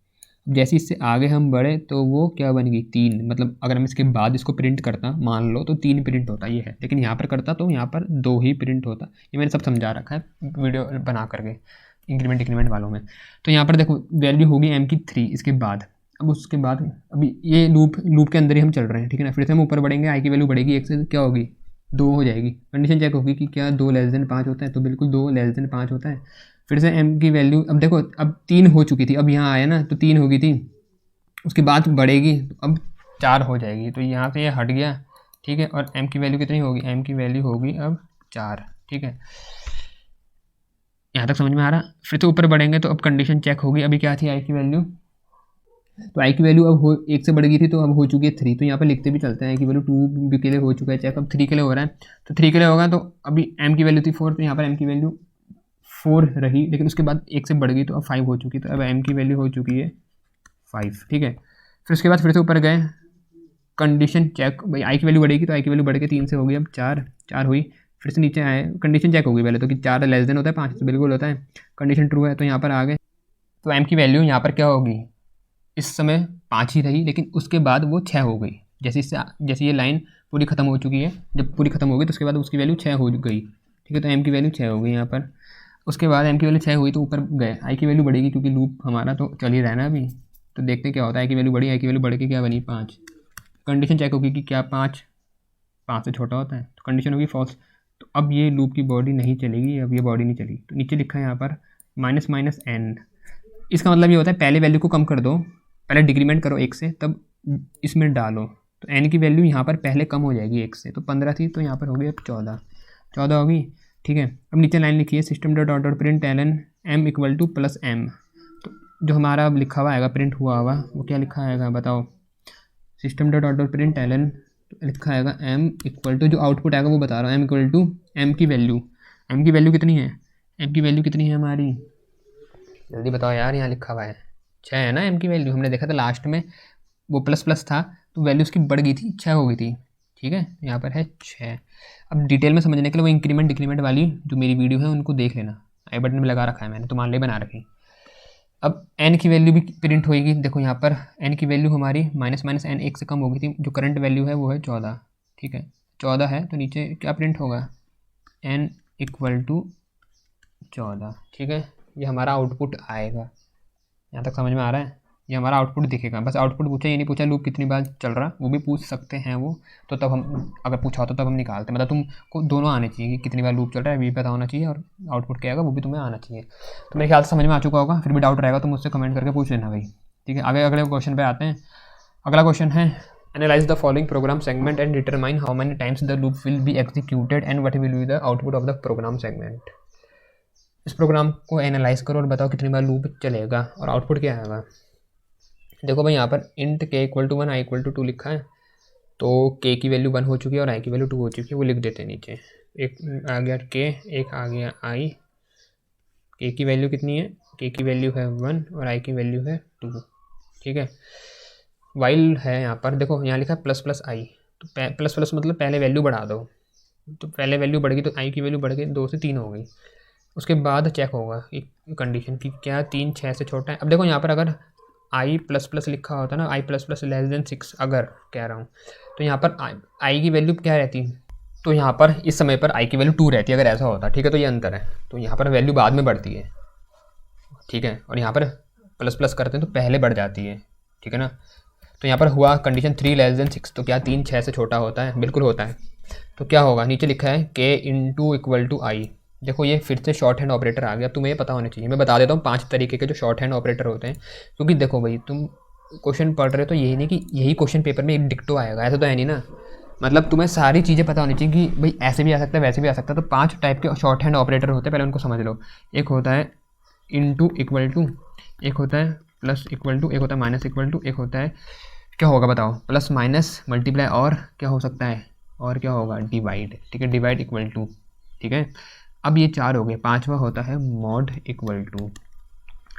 जैसे इससे आगे हम बढ़े तो वो क्या बन गई 3, मतलब अगर हम इसके बाद इसको प्रिंट करता मान लो तो 3 प्रिंट होता ये है, लेकिन यहाँ पर करता तो यहाँ पर 2 ही प्रिंट होता। ये मैंने सब समझा रखा है वीडियो बना करके इंक्रीमेंट डिक्रीमेंट वालों में। तो यहाँ पर देखो वैल्यू होगी m की 3, इसके बाद अब उसके बाद अभी ये लूप के अंदर ही हम चल रहे हैं, ठीक है ना। फिर से हम ऊपर बढ़ेंगे, i की वैल्यू बढ़ेगी 1 से, क्या होगी 2 हो जाएगी। कंडीशन चेक होगी कि क्या 2 लेस देन 5 होता है, तो बिल्कुल 2 लेस देन 5 होता है। फिर से m की वैल्यू अब देखो अब 3 हो चुकी थी, अब यहाँ आया ना तो 3 हो गई थी, उसके बाद बढ़ेगी तो अब 4 हो जाएगी, तो यहाँ से ये हट गया, ठीक है। और m की वैल्यू कितनी होगी, m की वैल्यू होगी अब 4, ठीक है। यहाँ तक समझ में आ रहा। फिर से ऊपर बढ़ेंगे तो अब कंडीशन चेक होगी, अभी क्या थी i की वैल्यू तो आई की वैल्यू अब हो 1 से बढ़ गई थी, तो अब हो चुकी है 3। तो यहाँ पर लिखते भी चलते हैं कि वैल्यू 2 के लिए हो चुका है चेक, अब 3 के लिए हो रहा है। तो 3 के लिए होगा तो अभी एम की वैल्यू थी 4, तो यहाँ पर एम की वैल्यू 4 रही, लेकिन उसके बाद 1 से बढ़ गई तो अब 5 हो चुकी है। तो अब एम की वैल्यू हो चुकी है 5, ठीक है। फिर उसके बाद फिर से ऊपर गए, कंडीशन चेक, भाई आई की वैल्यू बढ़ेगी तो आई की वैल्यू बढ़ के 3 से हो गई, अब 4 हुई। फिर से नीचे आए, कंडीशन चेक होगी पहले तो कि 4 लेस देन होता है 5, तो बिल्कुल होता है, कंडीशन ट्रू है तो यहाँ पर आ गए। तो एम की वैल्यू यहाँ पर क्या होगी, इस समय 5 ही रही, लेकिन उसके बाद वो 6 हो गई। जैसे ये लाइन पूरी खत्म हो चुकी है, जब पूरी खत्म हो गई तो उसके बाद उसकी वैल्यू 6 हो गई, ठीक है। तो एम की वैल्यू 6 हो गई यहाँ पर। उसके बाद एम की वैल्यू 6 हुई तो ऊपर गए, आई की वैल्यू बढ़ेगी क्योंकि लूप हमारा तो चल ही रहा है ना अभी। तो देखते क्या होता है, आई की वैल्यू बढ़ी, आई की वैल्यू बढ़ के क्या बनी 5। कंडीशन चेक होगी कि क्या 5 से छोटा होता है, तो कंडीशन होगी फॉल्स। तो अब ये लूप की बॉडी नहीं चलेगी, अब ये बॉडी नहीं चली। तो नीचे लिखा है यहाँ पर माइनस माइनस एन। इसका मतलब ये होता है पहले वैल्यू को कम कर दो, पहले डिक्रीमेंट करो 1 से, तब इसमें डालो। तो एन की वैल्यू यहाँ पर पहले कम हो जाएगी 1 से, तो 15 थी तो यहाँ पर हो गई अब 14 होगी, ठीक है। अब नीचे लाइन लिखी है system dot out dot println m equal to plus m. तो जो हमारा अब लिखा हुआ आएगा, प्रिंट हुआ हुआ, वो क्या लिखा आएगा बताओ। System dot out dot println लिखा आएगा एम इक्वल टू, जो आउटपुट आएगा वो बता रहा हूँ, एम इक्वल टू एम की वैल्यू कितनी है, एम की वैल्यू कितनी है हमारी, जल्दी बताओ यार। यहाँ लिखा हुआ है 6 है ना एम की वैल्यू, हमने देखा था लास्ट में वो प्लस प्लस था तो वैल्यू उसकी बढ़ गई थी, 6 हो गई थी, ठीक है। यहाँ पर है 6। अब डिटेल में समझने के लिए वो इंक्रीमेंट डिक्रीमेंट वाली जो मेरी वीडियो है उनको देख लेना, आई बटन में लगा रखा है मैंने, तुम्हारे लिए बना रखी। अब एन की वैल्यू भी प्रिंट होएगी, देखो यहाँ पर एन की वैल्यू हमारी माइनस माइनस एन 1 से कम हो गई थी, जो करंट वैल्यू है वो है 14, ठीक है। 14 है तो नीचे क्या प्रिंट होगा, एन इक्वल टू 14, ठीक है। ये हमारा आउटपुट आएगा, यहाँ तक समझ में आ रहा है। ये हमारा आउटपुट दिखेगा, बस आउटपुट पूछा, ये नहीं पूछा लूप कितनी बार चल रहा, वो भी पूछ सकते हैं वो। तो तब हम अगर पूछा होता तब हम निकालते, मतलब तुमको दोनों आने चाहिए कि कितनी बार लूप चल रहा है भी पता होना चाहिए, और आउटपुट क्या आएगा वो भी तुम्हें आना चाहिए। तो मेरे ख्याल से समझ में आ चुका होगा, फिर भी डाउट रहेगा तो मुझसे कमेंट करके पूछ लेना भाई, ठीक है। आगे अगले क्वेश्चन पर आते हैं। अगला क्वेश्चन है analyse the following programme segment and determine how many times the loop will be executed and what will be the output of the program segment. इस प्रोग्राम को एनालाइज करो और बताओ कितनी बार लूप चलेगा और आउटपुट क्या आएगा। देखो भाई यहाँ पर int k equal to 1 i equal to 2 लिखा है, तो के की वैल्यू 1 हो चुकी है और आई की वैल्यू 2 हो चुकी है, वो लिख देते हैं नीचे। एक आ गया के, एक आ गया आई। के की वैल्यू कितनी है, के की वैल्यू है 1 और आई की वैल्यू है 2, ठीक है। वाइल है यहाँ पर, देखो यहाँ लिखा है प्लस प्लस आई, तो प्लस प्लस मतलब पहले वैल्यू बढ़ा दो, तो पहले वैल्यू बढ़ गई तो आई की वैल्यू बढ़ गई 2 से 3 हो गई। उसके बाद चेक होगा एक कंडीशन की क्या 3 6 से छोटा है। अब देखो यहाँ पर अगर आई प्लस प्लस लिखा होता ना, आई प्लस प्लस लेस देन 6 अगर कह रहा हूँ, तो यहाँ पर आई की वैल्यू क्या रहती, तो यहाँ पर इस समय पर आई की वैल्यू 2 रहती है अगर ऐसा होता, ठीक है। तो ये अंतर है, तो यहाँ पर वैल्यू बाद में बढ़ती है, ठीक है, और यहाँ पर प्लस प्लस करते हैं तो पहले बढ़ जाती है, ठीक है ना। तो यहाँ पर हुआ कंडीशन 3 लेस देन 6, तो क्या 3 6 से छोटा होता है, बिल्कुल होता है। तो क्या होगा, नीचे लिखा है के इंटू इक्वल टू आई। देखो ये फिर से शॉर्ट हैंड ऑपरेटर आ गया, तुम्हें ये पता होना चाहिए। मैं बता देता हूँ 5 तरीके के जो शॉर्ट हैंड ऑपरेटर होते हैं, क्योंकि देखो भाई तुम क्वेश्चन पढ़ रहे हो तो यही नहीं कि यही क्वेश्चन पेपर में एक डिक्टो आएगा, ऐसा तो है नहीं ना। मतलब तुम्हें सारी चीज़ें पता होनी चाहिए कि भाई ऐसे भी आ सकता है वैसे भी आ सकता है। तो 5 टाइप के शॉर्ट हैंड ऑपरेटर होते हैं, पहले उनको समझ लो। एक होता है इंटू इक्वल टू, एक होता है प्लस इक्वल टू, एक होता है माइनस इक्वल टू, एक होता है क्या होगा बताओ, प्लस माइनस मल्टीप्लाई, और क्या हो सकता है, और क्या होगा डिवाइड, ठीक है, डिवाइड इक्वल टू, ठीक है। अब ये 4 हो गए, 5वां होता है mod equal to.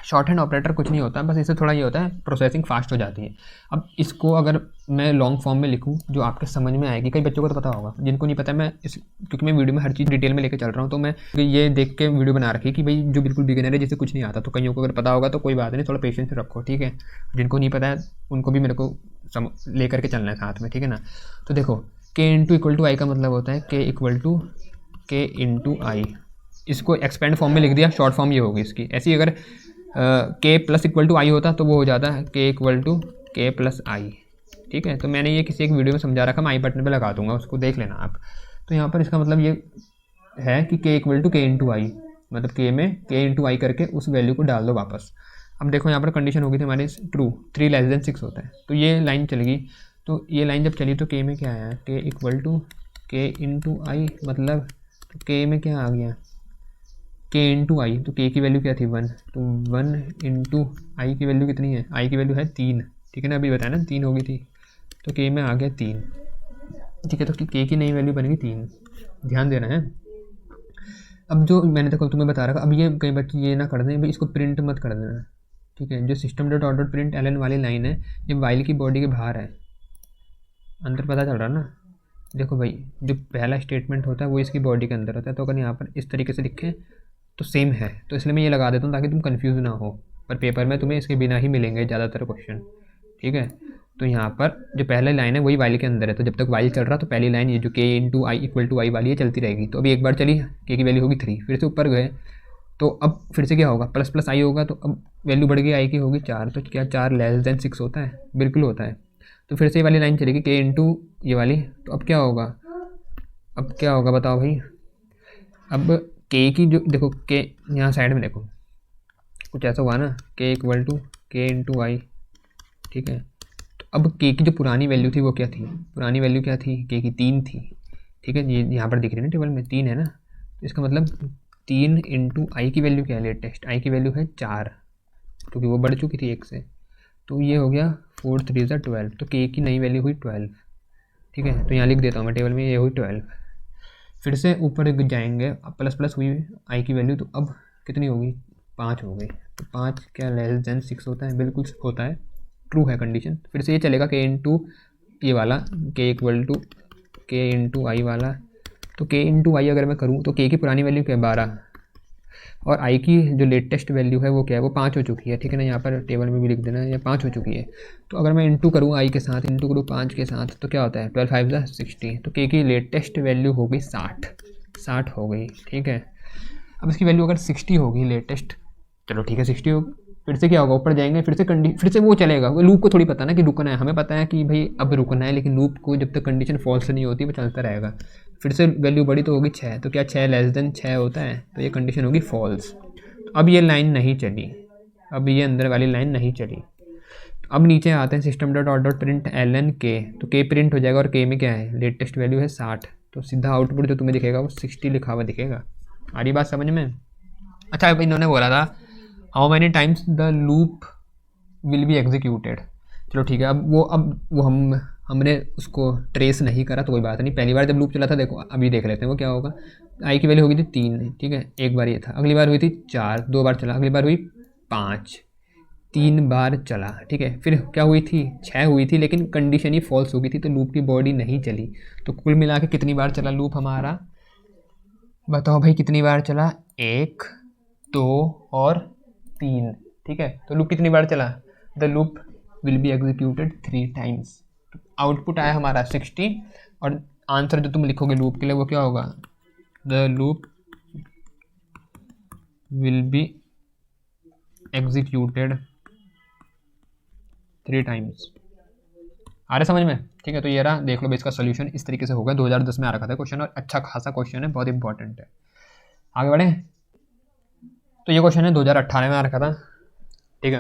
Shorthand operator कुछ नहीं होता, बस इससे थोड़ा ये होता है प्रोसेसिंग फास्ट हो जाती है। अब इसको अगर मैं लॉन्ग फॉर्म में लिखूं जो आपके समझ में आएगी, कई बच्चों को तो पता होगा, जिनको नहीं पता मैं क्योंकि मैं वीडियो में हर चीज़ डिटेल में लेके चल रहा हूं, तो मैं ये देख के वीडियो बना रखी कि भाई जो बिल्कुल बिगिनर है जिसे कुछ नहीं आता, तो कईयों को अगर पता होगा तो कोई बात नहीं, थोड़ा पेशेंस रखो, ठीक है। जिनको नहीं पता है उनको भी मेरे को ले करके चलना है साथ में, ठीक है ना। तो देखो के इंटू इक्वल टू आई का मतलब होता है के इक्वल टू के इंटू आई। इसको एक्सपेंड फॉर्म में लिख दिया, शॉर्ट फॉर्म ये होगी इसकी। ऐसी अगर के प्लस इक्वल टू आई होता तो वो हो जाता है के इक्वल टू के प्लस आई, ठीक है। तो मैंने ये किसी एक वीडियो में समझा रखा, मैं आई बटन पे लगा दूंगा, उसको देख लेना आप। तो यहाँ पर इसका मतलब ये है कि के इक्वल टू के इंटू आई, मतलब के में के इंटू आई करके उस वैल्यू को डाल दो वापस। अब देखो यहाँ पर कंडीशन होगी थी हमारी ट्रू, 3 लेस देन 6 होता है, तो ये लाइन चलेगी। तो ये लाइन जब चली तो के में क्या आया, के इक्वल टू के इंटू आई, मतलब के में क्या आ गया, के इंटू आई, तो के की वैल्यू क्या थी 1, तो 1 इंटू आई की वैल्यू कितनी है, आई की वैल्यू है 3, ठीक है ना, अभी बताया ना 3 होगी थी, तो के में आ गया 3, ठीक है। तो के की नई वैल्यू बनेगी 3, ध्यान देना है। अब जो मैंने तो तुम्हें बता रखा, अब ये कई बच्चे ये ना कर दें भाई, इसको प्रिंट मत कर देना, ठीक है। जो system dot out dot println वाली लाइन है, ये वाइल की बॉडी के बाहर है, अंदर पता चल रहा ना। देखो भाई, जो पहला स्टेटमेंट होता है वो इसकी बॉडी के अंदर होता है, तो अगर यहाँ पर इस तरीके से लिखें तो सेम है, तो इसलिए मैं ये लगा देता हूँ ताकि तुम कंफ्यूज ना हो, पर पेपर में तुम्हें इसके बिना ही मिलेंगे ज़्यादातर क्वेश्चन, ठीक है। तो यहाँ पर जो पहला लाइन है वही वाइल के अंदर है, तो जब तक वाइल चल रहा तो पहली लाइन ये जो के इंटू आई इक्वल टू आई वाली है चलती रहेगी। तो अभी एक बार चली, के की वैल्यू होगी 3, फिर से ऊपर गए तो अब फिर से क्या होगा, प्लस प्लस आई होगा, तो अब वैल्यू बढ़ गई आई की होगी 4, तो क्या 4 लेस देन 6 होता है, बिल्कुल होता है। तो फिर से ये वाली लाइन चलेगी के इंटू ये वाली, तो अब क्या होगा, अब क्या होगा बताओ भाई। अब के की जो देखो, के यहाँ साइड में देखो कुछ ऐसा हुआ ना, के इक्वल टू के इंटू आई, ठीक है। तो अब के की जो पुरानी वैल्यू थी वो क्या थी, पुरानी वैल्यू क्या थी, के की 3 थी, ठीक है। ये यहाँ पर दिख रही है ना टेबल में 3 है ना, तो इसका मतलब 3 इंटू आई की वैल्यू क्या है, लेटेस्ट आई की वैल्यू है 4, क्योंकि वो बढ़ चुकी थी 1 से, तो ये हो गया 4 3 12, तो के की नई वैल्यू हुई 12, ठीक है। तो यहाँ लिख देता हूँ मैं टेबल में, ये हुई 12। फिर से ऊपर जाएंगे, अब प्लस प्लस हुई आई की वैल्यू, तो अब कितनी होगी, 5 हो गई, तो 5 क्या लेस देन 6 होता है, बिल्कुल होता है, ट्रू है कंडीशन। फिर से ये चलेगा के इंटू ये वाला, के इक्वल टू के इंटू आई वाला, तो के इंटू आई अगर मैं करूँ तो के की पुरानी वैल्यू क्या है 12, और आई की जो लेटेस्ट वैल्यू है वो क्या है, वो 5 हो चुकी है, ठीक है ना। यहाँ पर टेबल में भी लिख देना है, ये 5 हो चुकी है। तो अगर मैं इंटू करूँ आई के साथ, इंटू करूँ 5 के साथ, तो क्या होता है 12 5 60, तो के की लेटेस्ट वैल्यू हो गई 60 हो गई, ठीक है। अब इसकी वैल्यू अगर 60 होगी लेटेस्ट, चलो ठीक है 60 होगी, फिर से क्या होगा, ऊपर जाएंगे, फिर से वो चलेगा, वो लूप को थोड़ी पता ना कि रुकना है, हमें पता है कि भाई अब रुकना है, लेकिन लूप को जब तक कंडीशन फॉल्स नहीं होती वो चलता रहेगा। फिर से वैल्यू बढ़ी तो होगी 6, तो क्या 6 लेस देन 6 होता है, तो ये कंडीशन होगी फॉल्स। तो अब ये लाइन नहीं चली, अब ये अंदर वाली लाइन नहीं चली। अब नीचे आते हैं system dot out dot println के, तो के प्रिंट हो जाएगा, और के में क्या है, लेटेस्ट वैल्यू है 60, तो सीधा आउटपुट जो तुम्हें दिखेगा वो 60 लिखा हुआ दिखेगा। आ रही बात समझ में। अच्छा, अब इन्होंने बोला था how many times the loop will be executed, चलो ठीक है। अब वो हमने उसको ट्रेस नहीं करा तो कोई बात नहीं, पहली बार जब लूप चला था, देखो अभी देख लेते हैं वो क्या होगा। आई की वैल्यू होगी थी 3, ठीक है, एक बार ये था, अगली बार हुई थी 4, 2 बार चला, अगली बार हुई 5, 3 बार चला, ठीक है। फिर क्या हुई थी 6 हुई थी, लेकिन कंडीशन ही फॉल्स हो गई थी, तो लूप की बॉडी नहीं चली। तो कुल मिला के कितनी बार चला लूप हमारा, बताओ भाई कितनी बार चला, 1 2 और 3, ठीक है। तो लूप कितनी बार चला, the loop will be executed 3 times. Output आया हमारा 60, और आंसर जो तुम लिखोगे लूप के लिए वो क्या होगा, the loop will be executed 3 times. आ रहा समझ में, ठीक है। तो ये रहा, देख लो भाई इसका सोल्यूशन इस तरीके से होगा, 2010 में आ रखा था क्वेश्चन, और अच्छा खासा क्वेश्चन है, बहुत इंपॉर्टेंट है। आगे बढ़े, तो ये क्वेश्चन है 2018 में आ रखा था, ठीक है।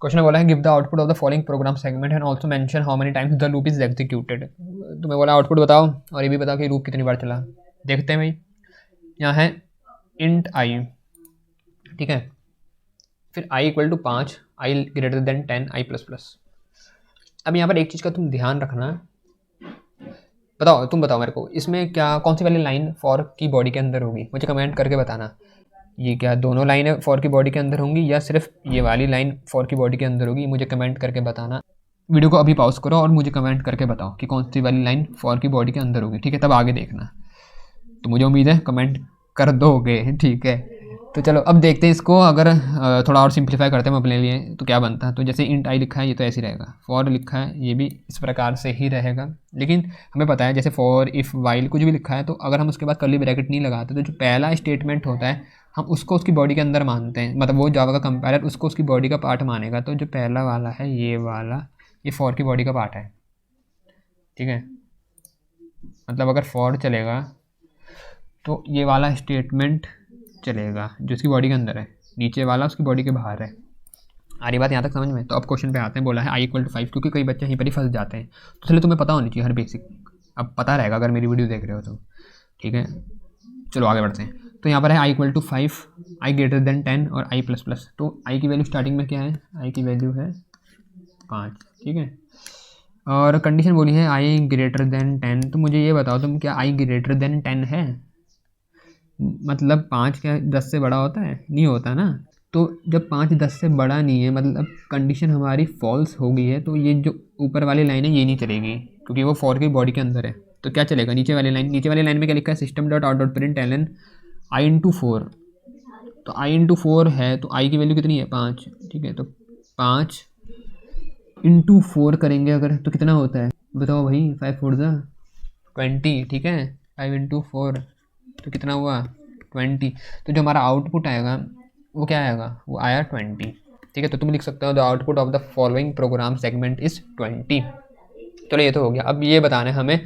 क्वेश्चन बोला है give the output of the following programme segment and also mention how many times the loop is executed. तुम्हें बोला आउटपुट बताओ, और ये भी बताओ कि लूप कितनी बार चला। देखते हैं भाई, यहाँ है इंट आई, ठीक है, फिर i equal to 5, i greater than 10, i plus plus. अब यहाँ पर एक चीज़ का तुम ध्यान रखना, बताओ तुम बताओ मेरे को, इसमें क्या कौन सी वाली लाइन फॉर की बॉडी के अंदर होगी, मुझे कमेंट करके बताना। ये क्या दोनों लाइनें फॉर की बॉडी के अंदर होंगी, या सिर्फ ये वाली लाइन फॉर की बॉडी के अंदर होगी, मुझे कमेंट करके बताना। वीडियो को अभी पॉज करो और मुझे कमेंट करके बताओ कि कौन सी वाली लाइन फॉर की बॉडी के अंदर होगी, ठीक है, तब आगे देखना। तो मुझे उम्मीद है कमेंट कर दोगे, ठीक है। तो चलो अब देखते हैं इसको, अगर थोड़ा और सिंप्लीफाई करते हैं हम अपने लिए, तो क्या बनता है। तो जैसे इंट आई लिखा है ये तो ऐसे ही रहेगा, फॉर लिखा है ये भी इस प्रकार से ही रहेगा, लेकिन हमें पता है जैसे फॉर इफ़ वाइल कुछ भी लिखा है, तो अगर हम उसके बाद कर्ली ब्रैकेट नहीं लगाते तो जो पहला स्टेटमेंट होता है हम उसको उसकी बॉडी के अंदर मानते हैं, मतलब वो जावा का कंपाइलर उसको उसकी बॉडी का पार्ट मानेगा। तो जो पहला वाला है ये वाला, ये फॉर की बॉडी का पार्ट है, ठीक है। मतलब अगर फॉर चलेगा तो ये वाला स्टेटमेंट चलेगा जो उसकी बॉडी के अंदर है, नीचे वाला उसकी बॉडी के बाहर है। आ रही बात यहाँ तक समझ में। तो अब क्वेश्चन पे आते हैं, बोला है आई इक्वल टू 5, क्योंकि कई बच्चे यहीं पर ही फंस जाते हैं, तो इसलिए तुम्हें पता होनी चाहिए हर बेसिक, अब पता रहेगा अगर मेरी वीडियो देख रहे हो तो, ठीक है। चलो आगे बढ़ते हैं। तो यहाँ पर है i=5, i>10 और i++। तो i की वैल्यू स्टार्टिंग में क्या है, i की वैल्यू है 5, ठीक है। और कंडीशन बोली है i>10। तो मुझे ये बताओ तुम, क्या i>10 है? मतलब 5 क्या 10 से बड़ा होता है? नहीं होता ना। तो जब 5 10 से बड़ा नहीं है, मतलब कंडीशन हमारी फॉल्स हो गई है, तो ये जो ऊपर वाली लाइन है ये नहीं चलेगी, क्योंकि वो फॉर की बॉडी के अंदर है। तो क्या चलेगा, नीचे वाली लाइन। नीचे वाली लाइन में क्या लिखा है, system.out.println i/4। तो i/4 है, तो i की वैल्यू कितनी है 5, ठीक है। तो 5 × 4 करेंगे अगर, तो कितना होता है बताओ भाई, 5 4 20, ठीक है। 5 × 4 तो कितना हुआ 20। तो जो हमारा आउटपुट आएगा वो क्या आएगा, वो आया 20, ठीक है। तो तुम लिख सकते हो the output of the following program segment is 20। चलो ये तो हो गया। अब ये बताना है हमें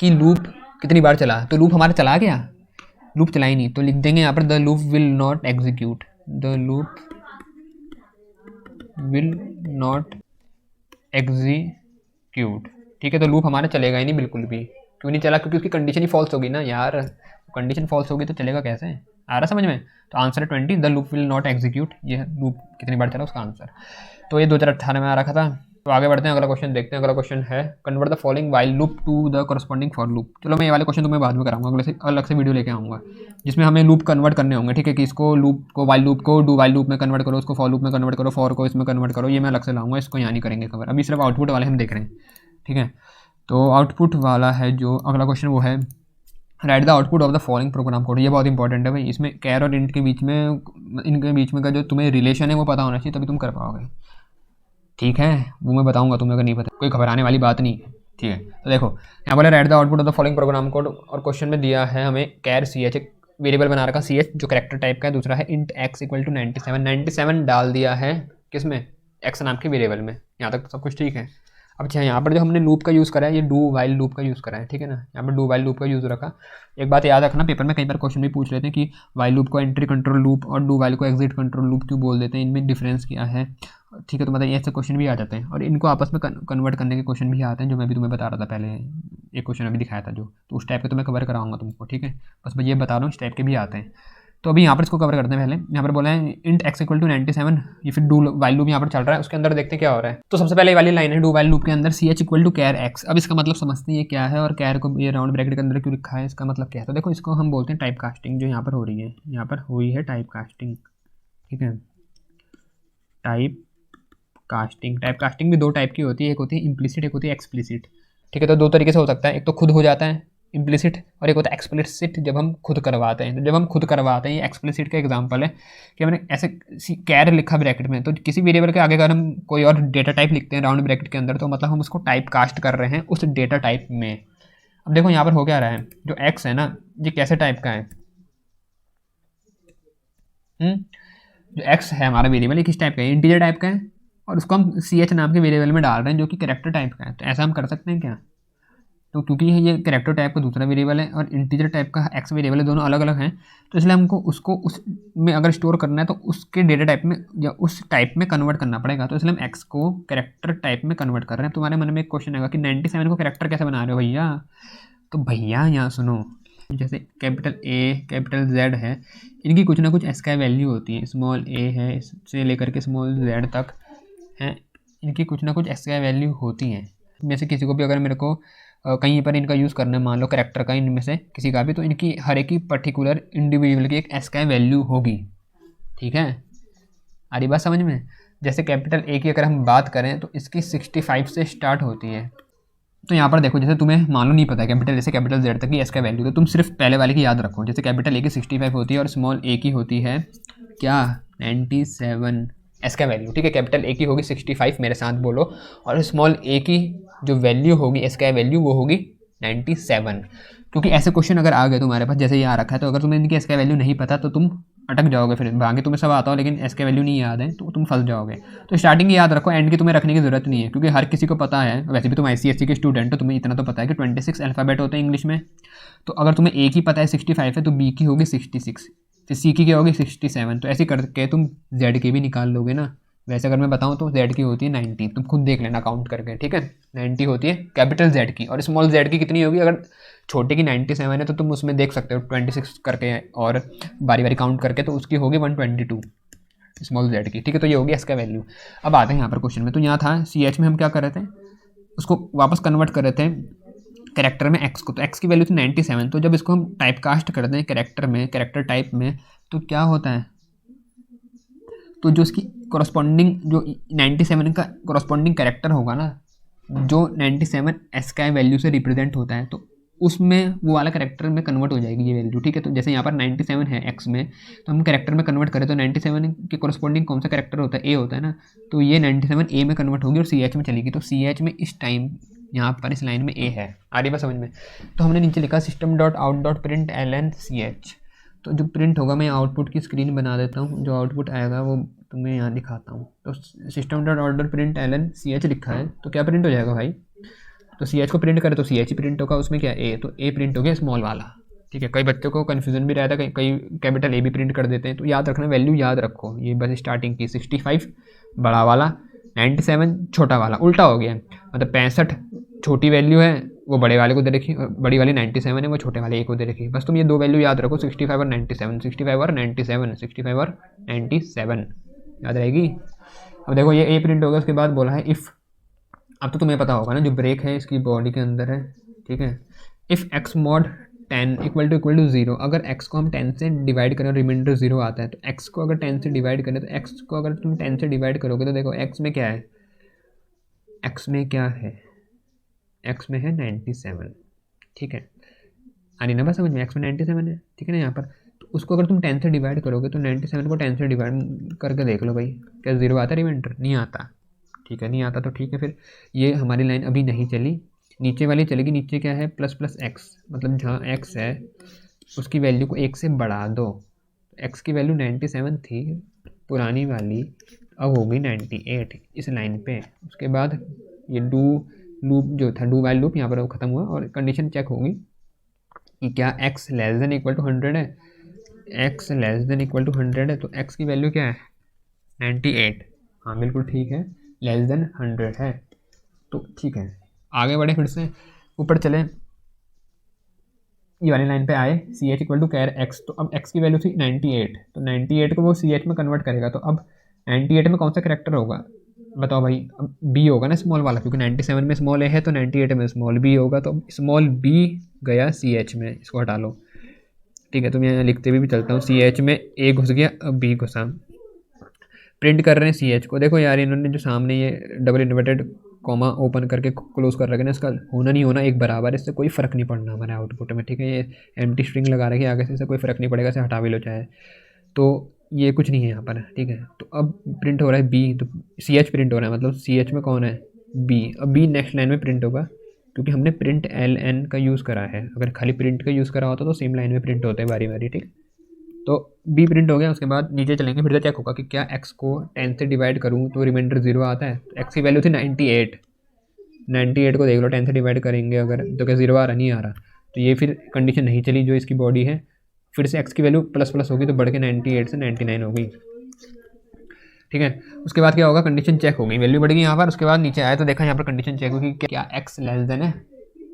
कि लूप कितनी बार चला। तो लूप हमारा चला गया, लूप चला ही नहीं, तो लिख देंगे यहाँ पर the loop will not execute, the loop will not execute, ठीक है। तो लूप हमारा चलेगा ही नहीं बिल्कुल भी। क्यों नहीं चला, क्योंकि उसकी कंडीशन ही फॉल्स होगी ना यार। कंडीशन फॉल्स होगी तो चलेगा कैसे, आ रहा समझ में। तो आंसर है 20, the loop will not execute. ये लूप कितनी बार चला उसका आंसर। तो ये 2018 में आ रखा था। तो आगे बढ़ते हैं, अगला क्वेश्चन देखते हैं। अगला क्वेश्चन है convert the following while loop to the corresponding for loop. चलो मैं ये वाले क्वेश्चन तुम्हें बाद में कराऊंगा, अगले से अलग से वीडियो लेके आऊँगा, जिसमें हमें लूप कन्वर्ट करने होंगे, ठीक है। कि इसको लूप को वाइल लूप को डू वाइल लूप में कन्वर्ट करो, उसको फॉर लूप में कन्वर्ट करो, फॉर को इसमें कन्वर्ट करो। ये मैं अलग से लाऊंगा, इसको यहाँ नहीं करेंगे कवर। अभी सिर्फ आउटपुट वाले हम देख रहे हैं, ठीक है। तो आउटपुट वाला है जो अगला क्वेश्चन, वो है right the output of the following program code. ये बहुत इंपॉर्टेंट है भाई। इसमें कैर और इंट के बीच में, इनके बीच में का जो तुम्हें रिलेशन है वो पता होना चाहिए, तभी तुम कर पाओगे, ठीक है। वो मैं बताऊंगा तुम्हें, अगर नहीं पता कोई घबराने वाली बात नहीं, ठीक है। तो देखो यहाँ पर right the output of the following program code, और क्वेश्चन में दिया है हमें कैर ch, एक वेरिएबल बना रखा ch जो कैरेक्टर टाइप का है। दूसरा है इंट x = 97 डाल दिया है किसमें, x नाम के वेरिएबल में। यहाँ तक सब कुछ ठीक है। अब अच्छा, यहाँ पर जो हमने लूप का यूज़ करा है, ये डू वाइल लूप का यूज़ करा है, ठीक है ना। यहाँ पर डू वाइल लूप का यूज़ रखा। एक बात याद रखना, पेपर में कई बार क्वेश्चन भी पूछ लेते हैं कि वाइल लूप को एंट्री कंट्रोल लूप और डू वाइल को एग्जिट कंट्रोल लूप क्यों बोल देते हैं, इनमें डिफरेंस क्या है, ठीक है। तो मतलब ऐसे क्वेश्चन भी आ जाते हैं, और इनको आपस में कन्वर्ट करने के क्वेश्चन भी आते हैं, जो मैं भी तुम्हें बता रहा था पहले। एक क्वेश्चन अभी दिखाया था जो, तो उस टाइप के तो मैं कवर कराऊंगा तुमको, ठीक है। बस मैं ये बता रहा हूँ, इस टाइप के भी आते हैं। तो अभी यहाँ पर इसको कवर करते हैं पहले। यहाँ पर बोला है इंट x = 97, ये फिर डू वाइल लूप यहाँ पर चल रहा है, उसके अंदर देखते हैं क्या हो रहा है। तो सबसे पहले वाली लाइन है डू वाइल लूप के अंदर ch = कैर x। अब इसका मतलब समझते हैं ये क्या है, और कैर को ये राउंड ब्रैकेट के अंदर क्यों लिखा है, इसका मतलब क्या है। तो देखो इसको हम बोलते हैं टाइप कास्टिंग, जो यहाँ पर हो रही है, यहाँ पर हुई है टाइप कास्टिंग, ठीक है। टाइप कास्टिंग भी दो टाइप की होती है, एक होती है इम्प्लिसिट, एक होती है एक्सप्लिसिट, ठीक है। तो दो तरीके से हो सकता है, एक तो खुद हो जाता है इम्प्लिसिट, और एक होता है एक्सप्लिसिट जब हम खुद करवाते हैं। तो जब हम खुद करवाते हैं, ये एक्सप्लिसिट का एग्जांपल है कि हमने ऐसे कैर लिखा ब्रैकेट में, तो किसी वेरिएबल के आगे अगर हम कोई और डेटा टाइप लिखते हैं राउंड ब्रैकेट के अंदर, तो मतलब हम उसको टाइप कास्ट कर रहे हैं उस डेटा टाइप में। अब देखो यहाँ पर हो क्या रहा है, जो एक्स है ना, ये कैसे टाइप का है, जो एक्स है हमारा वेरिएबल, ये किस टाइप का है, इंटीजर टाइप का है, और उसको हम ch नाम के वेरिएबल में डाल रहे हैं जो कि कैरेक्टर टाइप का है। तो ऐसा हम कर सकते हैं क्या, तो क्योंकि ये कैरेक्टर टाइप का दूसरा वेरिएबल है और इंटीजर टाइप का एक्स वेरिएबल है, दोनों अलग अलग हैं, तो इसलिए हमको उसको उस में अगर स्टोर करना है तो उसके डेटा टाइप में या उस टाइप में कन्वर्ट करना पड़ेगा। तो इसलिए हम एक्स को कैरेक्टर टाइप में कन्वर्ट कर रहे हैं। तुम्हारे मन में एक क्वेश्चन आएगा कि 97 को कैरेक्टर कैसे बना रहे हो भैया। तो भैया यहाँ सुनो, जैसे कैपिटल A कैपिटल Z है, इनकी कुछ ना कुछ SKY वैल्यू होती है। स्मॉल a है इससे लेकर के स्मॉल z तक हैं, इनकी कुछ ना कुछ SKY वैल्यू होती हैं। में से किसी को भी अगर मेरे को कहीं पर इनका यूज़ करना है, मान लो कैरेक्टर का, इनमें से किसी का भी, तो इनकी हर एक की पर्टिकुलर इंडिविजुअल की एक SKY वैल्यू होगी, ठीक है। आ रही बात समझ में। जैसे कैपिटल A की अगर हम बात करें तो इसकी 65 से स्टार्ट होती है। तो यहाँ पर देखो, जैसे तुम्हें मान लो नहीं पता है कैपिटल A से कैपिटल Z तक की SKY वैल्यू, तो तुम सिर्फ पहले वाले की याद रखो। जैसे कैपिटल A की 65 होती है और स्मॉल a की होती है क्या 97 SKY वैल्यू, ठीक है। कैपिटल A की होगी 65, मेरे साथ बोलो, और स्मॉल a की जो वैल्यू होगी SKY वैल्यू वो होगी 97। क्योंकि ऐसे क्वेश्चन अगर आ गए तुम्हारे पास, जैसे ये आ रखा है, तो अगर तुम्हें इनकी SKY वैल्यू नहीं पता तो तुम अटक जाओगे। फिर आगे तुम्हें सब आता हो लेकिन SKY वैल्यू नहीं याद है तो तुम फंस जाओगे। तो स्टार्टिंग की याद रखो, एंड की तुम्हें रखने की जरूरत नहीं है, क्योंकि हर किसी को पता है। वैसे भी तुम ICSE के स्टूडेंट हो, तुम्हें इतना तो पता है कि 26 अल्फ़ाबेट होते हैं इंग्लिश में। तो अगर तुम्हें A की पता है 65 है, तो B की होगी 66, फिर C की क्या होगी 67। तो ऐसे करके तुम Z के भी निकाल लोगे ना, वैसे अगर मैं बताऊँ तो जेड की होती है 90, तुम खुद देख लेना काउंट करके, ठीक है। 90 होती है कैपिटल जेड की, और स्मॉल जेड की कितनी होगी, अगर छोटे की 97 है तो तुम उसमें देख सकते हो 26 करके और बारी बारी काउंट करके, तो उसकी होगी 122 स्मॉल जेड की, ठीक है। तो ये होगी एस का वैल्यू। अब आते हैं यहाँ पर क्वेश्चन में, तो यहाँ था सी एच में हम क्या कर रहे थे, उसको वापस कन्वर्ट कर रहे थे कैरेक्टर में एक्स को, तो एक्स की वैल्यू थी 97, तो जब इसको हम टाइप कास्ट करते हैं कैरेक्टर में, कैरेक्टर टाइप में, तो क्या होता है, तो जो इसकी कॉरस्पॉन्डिंग जो 97 का कॉरस्पॉन्डिंग कैरेक्टर होगा ना, जो 97 एस का वैल्यू से रिप्रेजेंट होता है, तो उसमें वो वाला कैरेक्टर में कन्वर्ट हो जाएगी ये वैल्यू, ठीक है। तो जैसे यहाँ पर 97 है एक्स में, तो हम कैरेक्टर में कन्वर्ट करें तो 97 के कॉरस्पॉन्डिंग कौन सा कैरेक्टर होता है, ए होता है ना, तो ये 97 ए में कन्वर्ट होगी और सी एच में चलेगी। तो सी एच में इस टाइम यहाँ पर इस लाइन में ए है, आ रही बात समझ में। तो हमने नीचे लिखा system dot out dot print L N c h, तो जो प्रिंट होगा मैं आउटपुट की स्क्रीन बना देता हूँ, जो आउटपुट आएगा वो तुम्हें यहाँ दिखाता हूँ। तो system dot out dot print L N c h लिखा है, तो क्या प्रिंट हो जाएगा भाई, तो सी एच को प्रिंट करे तो सी एच ही प्रिंट होगा, उसमें क्या ए, तो ए प्रिंट हो गया स्मॉल वाला, ठीक है। कई बच्चों को कन्फ्यूजन भी रहता है, कई कैपिटल ए भी प्रिंट कर देते हैं, तो याद रखना, वैल्यू याद रखो, ये बस स्टार्टिंग की 65 बड़ा वाला, 97 छोटा वाला, उल्टा हो गया, मतलब 65 छोटी वैल्यू है वो बड़े वाले को दे रखी, और बड़ी वाली 97 है वो छोटे वाले ए को दे रखी। बस तुम ये दो वैल्यू याद रखो, 65 और 97, 65 और 97, 65 और 97 याद रहेगी। अब देखो ये ए प्रिंट होगा, उसके बाद बोला है इफ़, अब तो तुम्हें पता होगा ना जो ब्रेक है इसकी बॉडी के अंदर है, ठीक है। If x mod 10 equal to 0, अगर x को हम 10 से डिवाइड करें और रिमाइंडर 0 आता है, तो x को अगर 10 से डिवाइड करें, तो x को अगर तुम 10 से डिवाइड करोगे तो देखो x में क्या है, x में क्या है, x में है 97, ठीक है। आनी ना बस समझ में, x में 97 है, ठीक है ना यहाँ पर। तो उसको अगर तुम 10 से डिवाइड करोगे तो 97 को 10 से डिवाइड करके देख लो भाई, क्या 0 आता है रिमाइंडर, नहीं आता, ठीक है, नहीं आता, तो ठीक है। फिर ये हमारी लाइन अभी नहीं चली, नीचे वाली चलेगी। नीचे क्या है, प्लस प्लस एक्स, मतलब जहाँ एक्स है उसकी वैल्यू को 1 से बढ़ा दो। एक्स की वैल्यू 97 थी पुरानी वाली, अब होगी 98 इस लाइन पे। उसके बाद ये डू लूप जो था, डू वाइल लूप यहाँ पर ख़त्म हुआ, और कंडीशन चेक होगी कि क्या x less than equal to 100 है, x less than equal to 100 है, तो एक्स की वैल्यू क्या है 98, हाँ बिल्कुल ठीक है, लेस देन 100 है, तो ठीक है। आगे बढ़े, फिर से ऊपर चले, ये वाली लाइन पे आए, c h equal to char x, तो अब एक्स की वैल्यू थी 98, तो 98 को वो सी एच में कन्वर्ट करेगा, तो अब 98 में कौन सा करेक्टर होगा बताओ भाई, अब बी होगा ना स्मॉल वाला, क्योंकि 97 में स्मॉल ए है, तो 98 में स्मॉल बी होगा, तो स्मॉल बी गया सी एच में, इसको हटा लो, ठीक है। तो मैं यहाँ लिखते हुए भी चलता हूँ, सी एच में ए घुस गया, अब बी घुसा, प्रिंट कर रहे हैं सी एच को। देखो यार इन्होंने जो सामने ये डबल इन्वर्टेड कॉमा ओपन करके क्लोज कर रखे ना, इसका होना नहीं होना एक बराबर, इससे कोई फ़र्क नहीं पड़ना हमारे आउटपुट में, ठीक है। ये एम्प्टी स्ट्रिंग लगा रखी है आगे से, इससे कोई फ़र्क नहीं पड़ेगा, इसे हटा भी लो चाहे, तो ये कुछ नहीं है यहाँ पर, ठीक है। तो अब प्रिंट हो रहा है बी, तो सी एच प्रिंट हो रहा है, मतलब सी एच में कौन है बी, अब बी नेक्स्ट लाइन में प्रिंट होगा, क्योंकि हमने प्रिंट एल एन का यूज़ करा है। अगर खाली प्रिंट का यूज़ करा होता तो सेम लाइन में प्रिंट होते हैं बारी बारी, ठीक। तो बी प्रिंट हो गया। उसके बाद नीचे चलेंगे, फिर से चेक होगा कि क्या एक्स को 10 से डिवाइड करूँ तो रिमाइंडर 0 आता है। तो एक्स की वैल्यू थी 98, 98 को देख लो 10 से डिवाइड करेंगे अगर, तो क्या 0 आ रहा, नहीं आ रहा, तो ये फिर कंडीशन नहीं चली जो इसकी बॉडी है। फिर से एक्स की वैल्यू प्लस प्लस होगी, तो बढ़ के 98 से 99 हो गई, ठीक है। उसके बाद क्या होगा, कंडीशन चेक हो गई, वैल्यू बढ़ गई यहाँ पर। उसके बाद नीचे आया तो देखा यहाँ पर कंडीशन चेक होगी कि क्या एक्स लेस देन है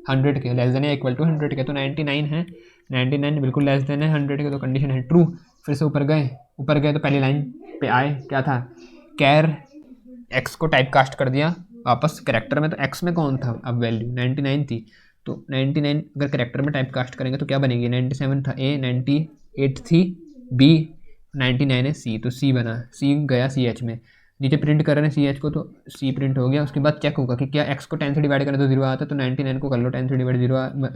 100 के, लेस देन है इक्वल टू 100 के, तो 99 है, 99 बिल्कुल लेस देन है 100 के, तो कंडीशन है ट्रू। फिर से ऊपर गए तो पहली लाइन पे आए, क्या था, कैर एक्स को टाइप कास्ट कर दिया वापस करेक्टर में, तो एक्स में कौन था अब वैल्यू 99 थी, तो 99 अगर करेक्टर में टाइप कास्ट करेंगे तो क्या बनेगी, 97 था ए, 98 थी बी, 99 है सी, तो सी बना, सी गया सी एच में। नीचे प्रिंट कर रहे हैं सी एच को, तो सी प्रिंट हो गया। उसके बाद चेक होगा कि क्या एक्स को 10 से डिवाइड करें तो 0 आता है, तो 99 को कर लो 10 से डिवाइड,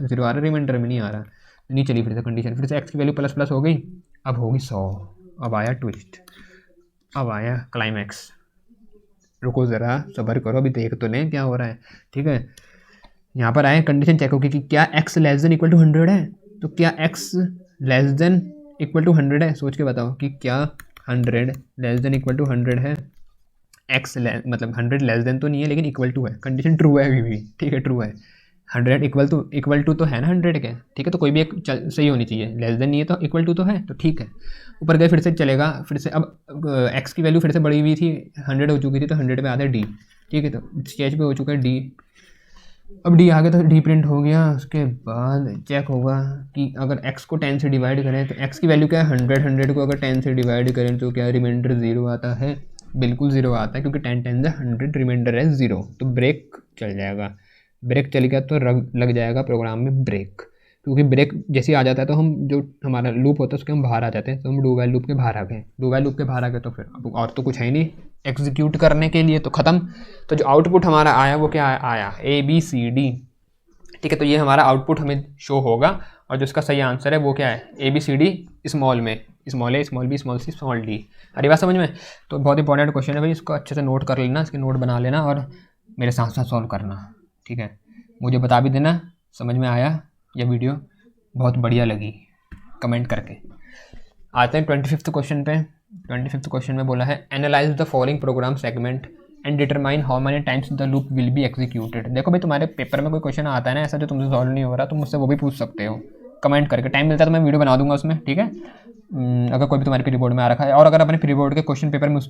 0 आ रहा, रिमाइंडर में नहीं आ रहा, नहीं चली फिर से कंडीशन। फिर से एक्स की वैल्यू प्लस प्लस हो गई, अब होगी 100, अब आया ट्विस्ट, अब आया क्लाइमैक्स। रुको ज़रा सब्र करो, अभी देख तो लें क्या हो रहा है, ठीक है। यहाँ पर आए, कंडीशन चेक होगी कि क्या x less than equal to 100 है, तो क्या x less than equal to 100 है, सोच के बताओ कि क्या 100 लेस देन इक्वल टू 100 है, एक्स मतलब 100 लेस देन तो नहीं है लेकिन इक्वल टू है, कंडीशन ट्रू है अभी भी, ठीक है ट्रू है। 100 इक्वल टू तो है ना 100 के, ठीक है, तो कोई भी एक सही होनी चाहिए, लेस देन नहीं है तो इक्वल टू तो है, तो ठीक है। ऊपर गए फिर से चलेगा, फिर से अब एक्स की वैल्यू फिर से बढ़ी हुई थी, 100 हो चुकी थी, तो 100 पे आता है डी, ठीक है, तो स्केच पे हो चुका है डी। अब डी आ गया तो डी प्रिंट हो गया। उसके बाद चेक होगा कि अगर x को 10 से डिवाइड करें तो x की वैल्यू क्या है 100, 100 को अगर 10 से डिवाइड करें तो क्या रिमाइंडर 0 आता है, बिल्कुल 0 आता है, क्योंकि 10 10 100, रिमाइंडर है 0, तो ब्रेक चल जाएगा। ब्रेक चल गया तो लग जाएगा प्रोग्राम में ब्रेक, क्योंकि ब्रेक जैसे आ जाता है तो हम जो हमारा लूप होता है उसके हम बाहर आ जाते हैं, तो हम डू वाइल लूप के बाहर आ गए, डू वाइल लूप के बाहर आ गए तो फिर अब और तो कुछ है ही नहीं एग्जीक्यूट करने के लिए, तो ख़त्म। तो जो आउटपुट हमारा आया वो क्या आया ABCD, ठीक है, तो ये हमारा आउटपुट हमें शो होगा, और जो इसका सही आंसर है वो क्या है ABCD स्मॉल में, स्मॉल ए small B small C small D. अरे बात समझ में? तो बहुत इंपॉर्टेंट क्वेश्चन है भाई, इसको अच्छे से नोट कर लेना, इसके नोट बना लेना और मेरे साथ साथ सॉल्व करना, ठीक है। मुझे बता भी देना समझ में आया या वीडियो बहुत बढ़िया लगी कमेंट करके। आते हैं 25th क्वेश्चन पे। 25th क्वेश्चन में बोला है analyse the following programme segment and determine how many times the loop will be executed. देखो भाई तुम्हारे पेपर में कोई क्वेश्चन आता है ना ऐसा जो तुमसे सॉल्व नहीं हो रहा, तुम मुझसे वो भी पूछ सकते हो कमेंट करके, टाइम मिलता है तो मैं वीडियो बना दूंगा उसमें, ठीक है। अगर कोई भी तुम्हारे प्री बोर्ड में आ रखा है, और अगर अपने प्री बोर्ड के क्वेश्चन पेपर में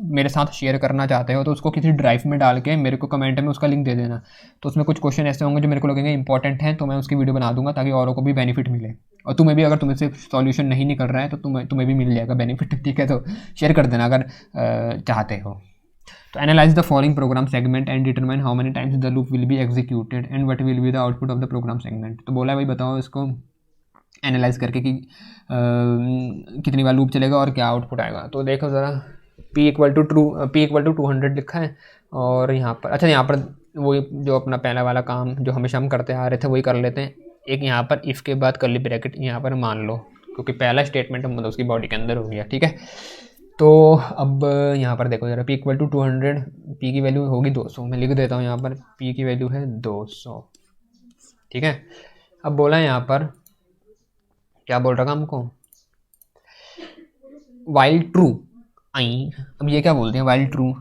मेरे साथ शेयर करना चाहते हो तो उसको किसी ड्राइव में डाल के मेरे को कमेंट में उसका लिंक दे देना, तो उसमें कुछ क्वेश्चन ऐसे होंगे जो मेरे को लगेंगे इंपॉर्टेंट हैं, तो मैं उसकी वीडियो बना दूंगा ताकि औरों को भी बेनिफिट मिले, और तुम्हें भी अगर तुम्हें से सॉल्यूशन नहीं निकल रहा है तो तुम्हें भी मिल जाएगा बेनिफिट, ठीक है। तो शेयर कर देना अगर चाहते हो। तो analyse the following programme segment and determine how many times the loop will be executed and what will be the output of the program segment. तो बोला भाई बताओ इसको एनालाइज करके कि कितनी बार लूप चलेगा और क्या आउटपुट आएगा। तो देखो ज़रा p इक्वल टू 200 लिखा है, और यहाँ पर अच्छा यहाँ पर वही जो अपना पहला वाला काम जो हमेशा हम करते आ रहे थे वही कर लेते हैं। एक यहाँ पर इफ़ के बाद कर्ली ब्रैकेट यहाँ पर मान लो, क्योंकि पहला स्टेटमेंट मतलब उसकी बॉडी के अंदर हो गया, ठीक है। तो अब यहाँ पर देखो जरा p इक्वल टू 200, p की वैल्यू होगी 200, मैं लिख देता हूँ यहाँ पर p की वैल्यू है 200, ठीक है। अब बोला है यहाँ पर क्या बोल रहा हमको वाइल ट्रू आई, अब ये क्या बोलते हैं वाइल ट्रू।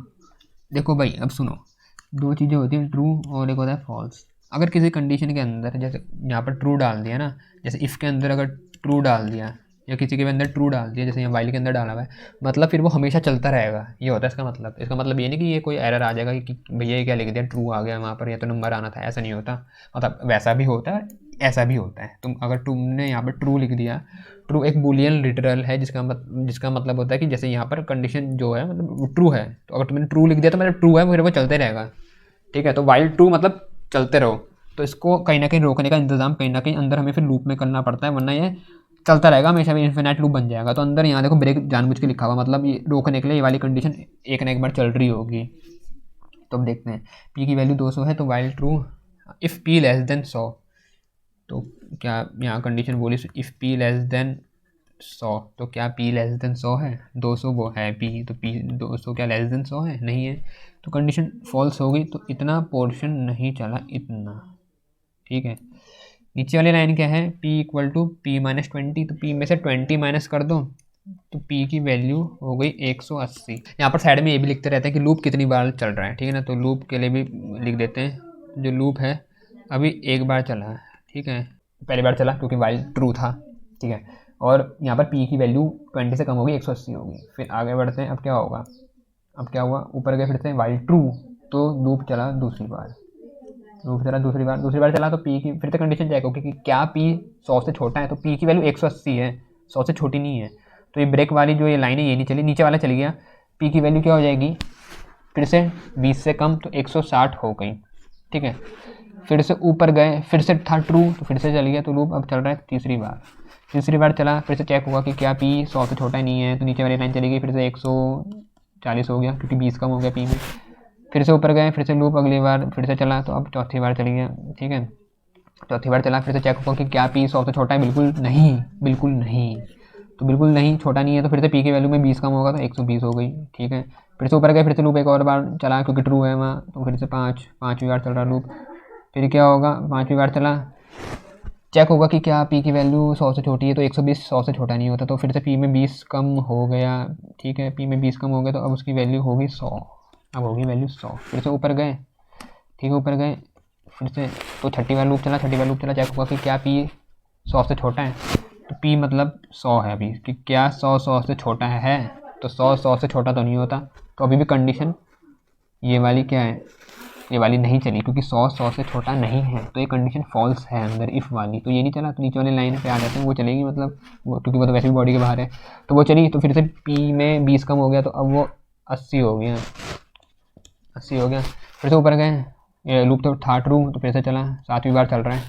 देखो भाई अब सुनो, दो चीज़ें होती हैं ट्रू और एक होता है फॉल्स। अगर किसी कंडीशन के अंदर जैसे यहाँ पर ट्रू डाल दिया ना, जैसे इफ़ के अंदर अगर ट्रू डाल दिया या किसी के अंदर ट्रू डाल दिया जैसे यहाँ वाइल के अंदर डाला हुआ है, मतलब फिर वो हमेशा चलता रहेगा, ये होता है इसका मतलब। इसका मतलब ये नहीं कि ये कोई एरर आ जाएगा कि भैया ये क्या लिख दिया ट्रू आ गया वहाँ पर, या तो नंबर आना था, ऐसा नहीं होता। मतलब वैसा भी होता है ऐसा भी होता है। तुम अगर तुमने यहाँ पर ट्रू लिख दिया, ट्रू एक बूलियन लिटरल है जिसका मतलब होता है कि जैसे यहाँ पर कंडीशन जो है मतलब ट्रू है, तो अगर तुमने ट्रू लिख दिया तो मतलब ट्रू है फिर वो चलते रहेगा, ठीक है। तो वाइल ट्रू मतलब चलते रहो, तो इसको कहीं ना कहीं रोकने का इंतजाम कहीं ना कहीं अंदर हमें फिर लूप में करना पड़ता है, वरना ये चलता रहेगा हमेशा भी इन्फिनाइट लूप बन जाएगा। तो अंदर यहाँ देखो ब्रेक जानबूझ के लिखा हुआ, मतलब ये रोकने के लिए ये वाली कंडीशन एक ना एक बार चल रही होगी। तो अब देखते हैं p की वैल्यू 200 है तो while true if p less than 100, तो क्या यहाँ कंडीशन बोली इफ़ p लेस देन 100, तो क्या p लेस देन 100 है, 200 वो है p, तो p 200 क्या लेस देन 100 है, नहीं है, तो कंडीशन फॉल्स हो गई, तो इतना पोर्शन नहीं चला इतना, ठीक है। नीचे वाली लाइन क्या है p equal to p minus 20, तो p में से 20 माइनस कर दो तो p की वैल्यू हो गई 180। यहाँ पर साइड में ये भी लिखते रहते हैं कि लूप कितनी बार चल रहा है, ठीक है ना, तो लूप के लिए भी लिख देते हैं जो लूप है अभी एक बार चला है, ठीक है, पहली बार चला क्योंकि वाइल ट्रू था, ठीक है। और यहाँ पर p की वैल्यू 20 से कम होगी 180 होगी। फिर आगे बढ़ते हैं, अब क्या होगा, अब क्या हुआ ऊपर गए फिर से वाइल ट्रू, तो लूप चला दूसरी बार, लूप चला दूसरी बार चला, तो p की फिर से कंडीशन चेक होगी कि क्या p 100 से छोटा है, तो p की वैल्यू 180 है, 100 से छोटी नहीं है, तो ये ब्रेक वाली जो ये लाइन है ये नहीं चली, नीचे वाला चल गया। p की वैल्यू क्या हो जाएगी फिर से 20 से कम, तो 160 हो गई, ठीक है। फिर से ऊपर गए फिर से था ट्रू, तो फिर से चल गया, तो लूप अब चल रहा है तीसरी बार चला, फिर से चेक हुआ कि क्या p 100 से छोटा नहीं है, तो नीचे वाली लाइन चली गई, फिर से 140 हो गया क्योंकि 20 कम हो गया p में। फिर से ऊपर गए फिर से लूप अगली बार फिर से चला, तो अब चौथी बार चली गया, ठीक है। चौथी बार चला फिर से चेक हुआ कि क्या p 100 से छोटा है, बिल्कुल नहीं, तो बिल्कुल नहीं छोटा नहीं है, तो फिर से p की वैल्यू में 20 कम होगा तो 120 हो गई, ठीक है। फिर से ऊपर गए फिर से लूप एक और बार चला क्योंकि ट्रू है वहाँ, तो फिर से पाँचवीं बार चल रहा लूप। फिर क्या होगा 5वीं बार चला, चेक होगा कि क्या p की वैल्यू 100 से छोटी है, तो 120 100 से छोटा नहीं होता, तो फिर से p में 20 कम हो गया, ठीक है, p में 20 कम हो गया, तो अब उसकी वैल्यू होगी 100, अब होगी वैल्यू 100। फिर से ऊपर गए, ठीक है, ऊपर गए फिर से तो 30 बार लूप चला, 30 बार लूप चला, चेक हुआ कि क्या पी 100 से छोटा है, तो पी मतलब 100 है अभी, कि क्या 100 से छोटा है, तो 100 से छोटा तो नहीं होता, तो अभी भी कंडीशन ये वाली क्या है, ये वाली नहीं चली, क्योंकि 100 से छोटा नहीं है, तो ये कंडीशन फॉल्स है अंदर इफ़ वाली, तो ये नहीं चला, तो नीचे वाली लाइन पे आ जाते हैं, वो चलेगी, मतलब वो क्योंकि वो तो वैसे भी बॉडी के बाहर है, तो वो चली, तो फिर से पी में 20 कम हो गया, तो अब वो 80 हो गया, 80 हो गया, फिर से ऊपर गए, ये लूप तो था ट्रू, तो फिर से चला, 7वीं बार चल रहा है,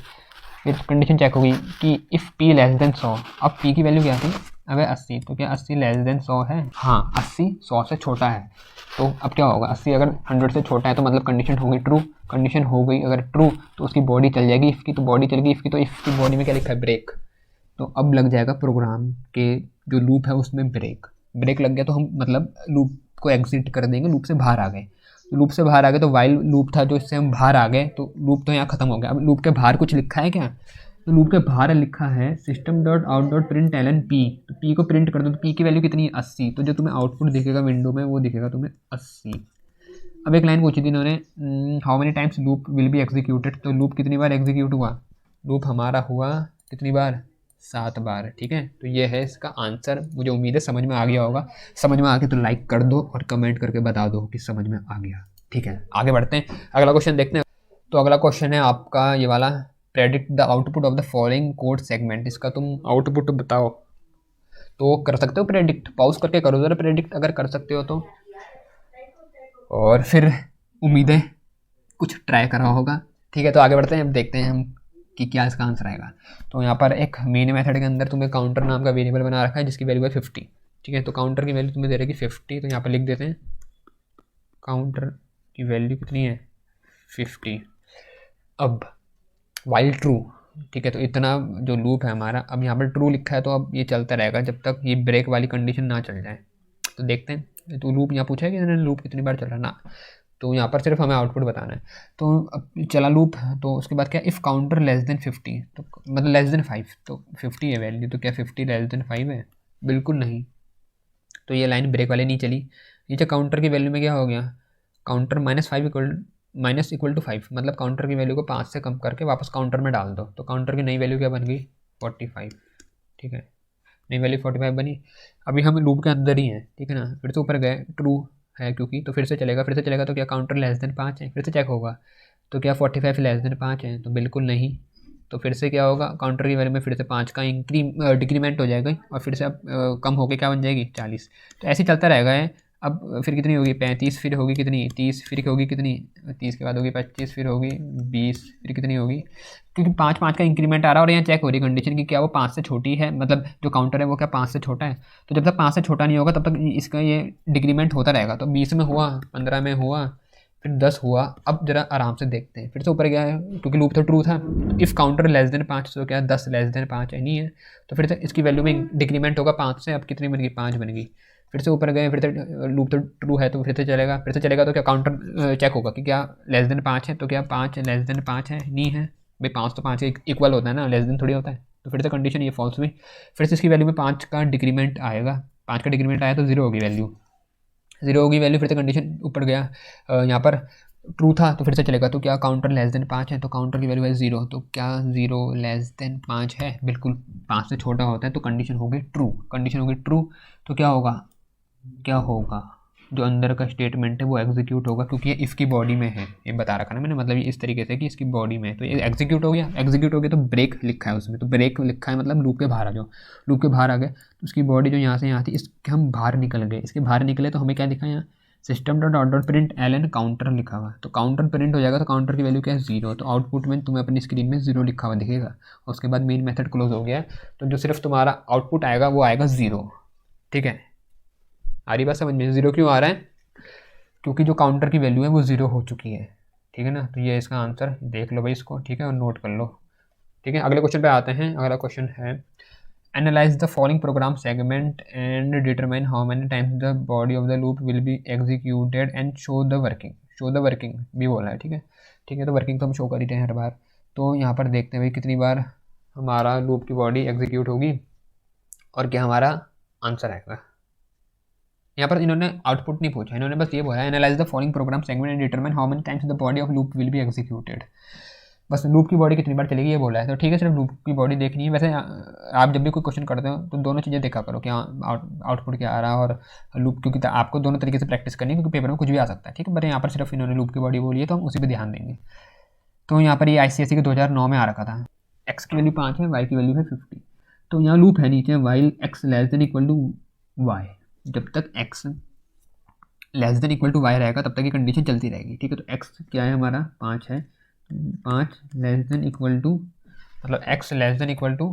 फिर कंडीशन चेक होगी कि इफ़ पी लेस देन 100, अब पी की वैल्यू क्या थी, अब है 80, तो क्या 80 लेस देन 100 है, हाँ 80 100 से छोटा है, तो अब क्या होगा, 80 अगर 100 से छोटा है तो मतलब कंडीशन हो गई ट्रू, कंडीशन हो गई अगर ट्रू तो उसकी बॉडी चल जाएगी इफ़ की, तो बॉडी चल गई इफ़ की, तो इफ़ की बॉडी में क्या लिखा है, ब्रेक, तो अब लग जाएगा प्रोग्राम के जो लूप है उसमें ब्रेक, ब्रेक लग गया तो हम मतलब लूप को एग्जिट कर देंगे, लूप से बाहर आ गए, लूप से बाहर आ गए तो वाइल लूप था जो इससे हम बाहर आ गए, तो लूप तो यहाँ खत्म हो गया, अब लूप के बाहर कुछ लिखा है क्या, तो लूप के बाहर लिखा है system dot out dot print L p पी, तो पी को प्रिंट कर दो, तो पी की वैल्यू कितनी है 80, तो जो तुम्हें आउटपुट दिखेगा विंडो में वो दिखेगा तुम्हें 80। अब एक लाइन पूछी थी इन्होंने, how many times loop will be executed, तो लूप कितनी बार एग्जीक्यूट हुआ, लूप हमारा हुआ कितनी बार, 7 बार, ठीक है, तो ये है इसका आंसर, मुझे उम्मीद है समझ में आ गया होगा, समझ में आ गया तो लाइक कर दो और कमेंट करके बता दो कि समझ में आ गया, ठीक है, आगे बढ़ते हैं, अगला क्वेश्चन देखते हैं, तो अगला क्वेश्चन है आपका ये वाला, predict the output of the following code segment, इसका तुम आउटपुट बताओ, तो कर सकते हो प्रेडिक्ट, पॉज करके करो जरा प्रेडिक्ट अगर कर सकते हो तो, और फिर उम्मीद है कुछ ट्राई करा होगा, ठीक है, तो आगे बढ़ते हैं, अब देखते हैं हम कि क्या इसका आंसर आएगा, तो यहाँ पर एक मेन मेथड के अंदर तुम्हें काउंटर नाम का वेरिएबल बना रखा है जिसकी वैल्यू है 50, ठीक है, तो काउंटर की वैल्यू तुम्हें दे रहेगी 50, तो यहाँ पर लिख देते हैं काउंटर की वैल्यू कितनी है 50, अब वाइल ट्रू, ठीक है, तो इतना जो लूप है हमारा, अब यहाँ पर ट्रू लिखा है तो अब ये चलता रहेगा जब तक ये ब्रेक वाली कंडीशन ना चल जाए, तो देखते हैं, तो लूप यहाँ पूछा है कि लूप कितनी बार चल रहा है ना, तो यहाँ पर सिर्फ हमें आउटपुट बताना है, तो अब चला लूप, तो उसके बाद क्या, इफ़ काउंटर लेस देन 50, तो मतलब लेस देन 5, तो 50 है वैल्यू, तो क्या 50 लेस देन 5 है, बिल्कुल नहीं, तो ये लाइन ब्रेक वाले नहीं चली, नीचे काउंटर की वैल्यू में क्या हो गया, काउंटर माइनस इक्वल टू 5, मतलब काउंटर की वैल्यू को 5 से कम करके वापस काउंटर में डाल दो, तो काउंटर की नई वैल्यू क्या बन गई 45, ठीक है, नई वैल्यू 45 बनी, अभी हम लूप के अंदर ही हैं, ठीक है ना, फिर से ऊपर गए ट्रू है क्योंकि, तो फिर से चलेगा, तो क्या काउंटर लेस देन 5 है, फिर से चेक होगा, तो क्या 45 लेस देन 5 है, तो बिल्कुल नहीं, तो फिर से क्या होगा, काउंटर की वैल्यू में फिर से 5 का डिक्रीमेंट हो जाएगा और फिर से अब कम होकर क्या बन जाएगी 40, तो ऐसे ही चलता रहेगा है, अब फिर कितनी होगी 35, फिर होगी कितनी 30, फिर होगी कितनी 30 के बाद होगी 25, फिर होगी 20, फिर कितनी होगी, क्योंकि 5 का इंक्रीमेंट आ रहा है, और यहाँ चेक हो रही कंडीशन कि क्या वो 5 से छोटी है, मतलब जो काउंटर है वो क्या 5 से छोटा है, तो जब तक 5 से छोटा नहीं होगा तब तक इसका ये डिक्रीमेंट होता रहेगा, तो 20 में हुआ, 15 में हुआ, फिर 10 हुआ, अब जरा आराम से देखते हैं, फिर से ऊपर गया है क्योंकि लूप तो ट्रू था, इफ़ काउंटर लेस देन 5, तो क्या 10 लेस देन 5 है, नहीं है, तो फिर से इसकी वैल्यू में डिक्रीमेंट होगा 5 से, अब कितनी बन गई 5 बन गई, फिर से ऊपर गए, फिर से लूप तो ट्रू है तो फिर से चलेगा, तो क्या काउंटर चेक होगा कि क्या लेस देन 5 है, तो क्या 5 लेस देन 5 है, नहीं है भाई, 5 तो 5 के इक्वल होता है ना, लेस देन थोड़ी होता है, तो फिर से कंडीशन ये फॉल्स हुई, फिर से इसकी वैल्यू में 5 का डिक्रीमेंट आएगा, 5 का डिक्रीमेंट आया तो 0 होगी वैल्यू, 0 होगी वैल्यू, फिर से कंडीशन ऊपर गया, यहाँ पर ट्रू था तो फिर से चलेगा, तो क्या काउंटर लेस देन 5 है, तो काउंटर की वैल्यू है 0, तो क्या 0 लेस देन 5 है, बिल्कुल 5 से छोटा होता है, तो कंडीशन होगी ट्रू, तो क्या होगा जो अंदर का स्टेटमेंट है वो एग्जीक्यूट होगा, क्योंकि ये इसकी बॉडी में है, ये बता रखा ना मैंने, मतलब ये इस तरीके से कि इसकी बॉडी में है, तो ये एग्जीक्यूट हो गया, तो ब्रेक लिखा है उसमें, तो ब्रेक लिखा है मतलब लूप के बाहर आ जाओ, लूप के बाहर आ गए, तो उसकी बॉडी जो यहाँ से यहाँ थी इसके हम बाहर निकल गए, इसके बाहर निकले तो हमें क्या दिखा यहाँ सिस्टम डॉट प्रिंट एल एन काउंटर लिखा हुआ है, तो काउंटर प्रिंट हो जाएगा, तो काउंटर की वैल्यू क्या है 0, तो आउटपुट में तुम्हें अपनी स्क्रीन में 0 लिखा हुआ दिखेगा, और उसके बाद मेन मेथड क्लोज हो गया है, तो जो सिर्फ तुम्हारा आउटपुट आएगा वो आएगा 0, ठीक है, आ रही बात समझ में, 0 क्यों आ रहा है, क्योंकि जो काउंटर की वैल्यू है वो 0 हो चुकी है, ठीक है ना, तो ये इसका आंसर देख लो भाई इसको, ठीक है, और नोट कर लो, ठीक है, अगले क्वेश्चन पे आते हैं, अगला क्वेश्चन है analyse the following programme segment and determine how many times the body of the loop will be executed and show the working भी बोला है, ठीक है, तो वर्किंग तो हम शो कर ही रहे हैं हर बार, तो यहाँ पर देखते हैं भाई कितनी बार हमारा लूप की बॉडी एग्जीक्यूट होगी और क्या हमारा आंसर आएगा, यहाँ पर इन्होंने आउटपुट नहीं पूछा, इन्होंने बस ये बोला analyse the following programme segment and determine how many times the body of loop will be executed, बस लूप की बॉडी कितनी बार चलेगी ये बोला है, तो ठीक है सिर्फ लूप की बॉडी देखनी है। वैसे आप जब भी कोई क्वेश्चन करते हो तो दोनों चीज़ें देखा करो कि आउटपुट क्या आ रहा है और लूप, क्योंकि आपको दोनों तरीके से प्रैक्टिस करनी है, क्योंकि पेपर में कुछ भी आ सकता है, ठीक है। बट यहाँ पर सिर्फ इन्होंने लूप की बॉडी बोली है तो हम उसी पर ध्यान देंगे। तो यहाँ पर ये ICSE के 2009 में आ रखा था। एक्स की वैल्यू 5 है, वाई की वैल्यू है 50। तो यहाँ लूप है नीचे while x less than equal to y, जब तक x less than equal to y रहेगा तब तक ये कंडीशन चलती रहेगी, ठीक है। तो एक्स क्या है हमारा 5 है, 5 लेस देन इक्वल टू, मतलब x less than equal to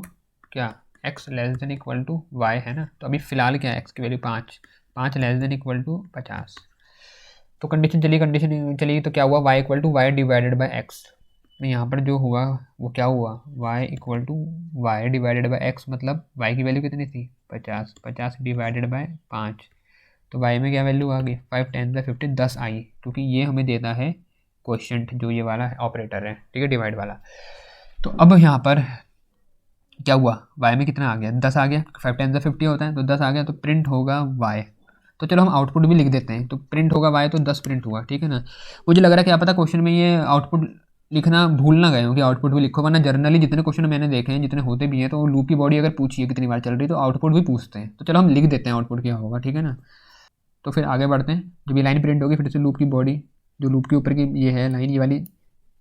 क्या, x less than equal to y है ना। तो अभी फ़िलहाल क्या है, एक्स की value 5, 5 less than equal to 50। तो कंडीशन चली तो क्या हुआ, y equal to y divided by x. तो यहाँ पर जो हुआ वो क्या हुआ, y equal to y divided by x, मतलब y की वैल्यू कितनी थी 50, 50 डिवाइडेड बाई 5। तो y में क्या वैल्यू आ गई 5 10 बाई 50 10 आई, क्योंकि ये हमें देता है क्वोशिएंट जो ये वाला ऑपरेटर है, ठीक है, डिवाइड वाला। तो अब यहाँ पर क्या हुआ, y में कितना आ गया 10 आ गया, 5 10 बाई 50 होता है तो 10 आ गया, तो प्रिंट होगा y। तो चलो हम आउटपुट भी लिख देते हैं, तो प्रिंट होगा y, तो 10 प्रिंट हुआ, ठीक है ना। मुझे लग रहा है क्या पता क्वेश्चन में ये आउटपुट लिखना भूल ना गए हो कि आउटपुट भी लिखो, वरना जनरली जितने क्वेश्चन मैंने देखे हैं, जितने होते भी हैं, तो लूप की बॉडी अगर पूछी है कितनी बार चल रही तो आउटपुट भी पूछते हैं। तो चलो हम लिख देते हैं आउटपुट क्या होगा, ठीक है ना। तो फिर आगे बढ़ते हैं। जब ये लाइन प्रिंट होगी फिर से लूप की बॉडी जो लूप के ऊपर की ये है लाइन, ये वाली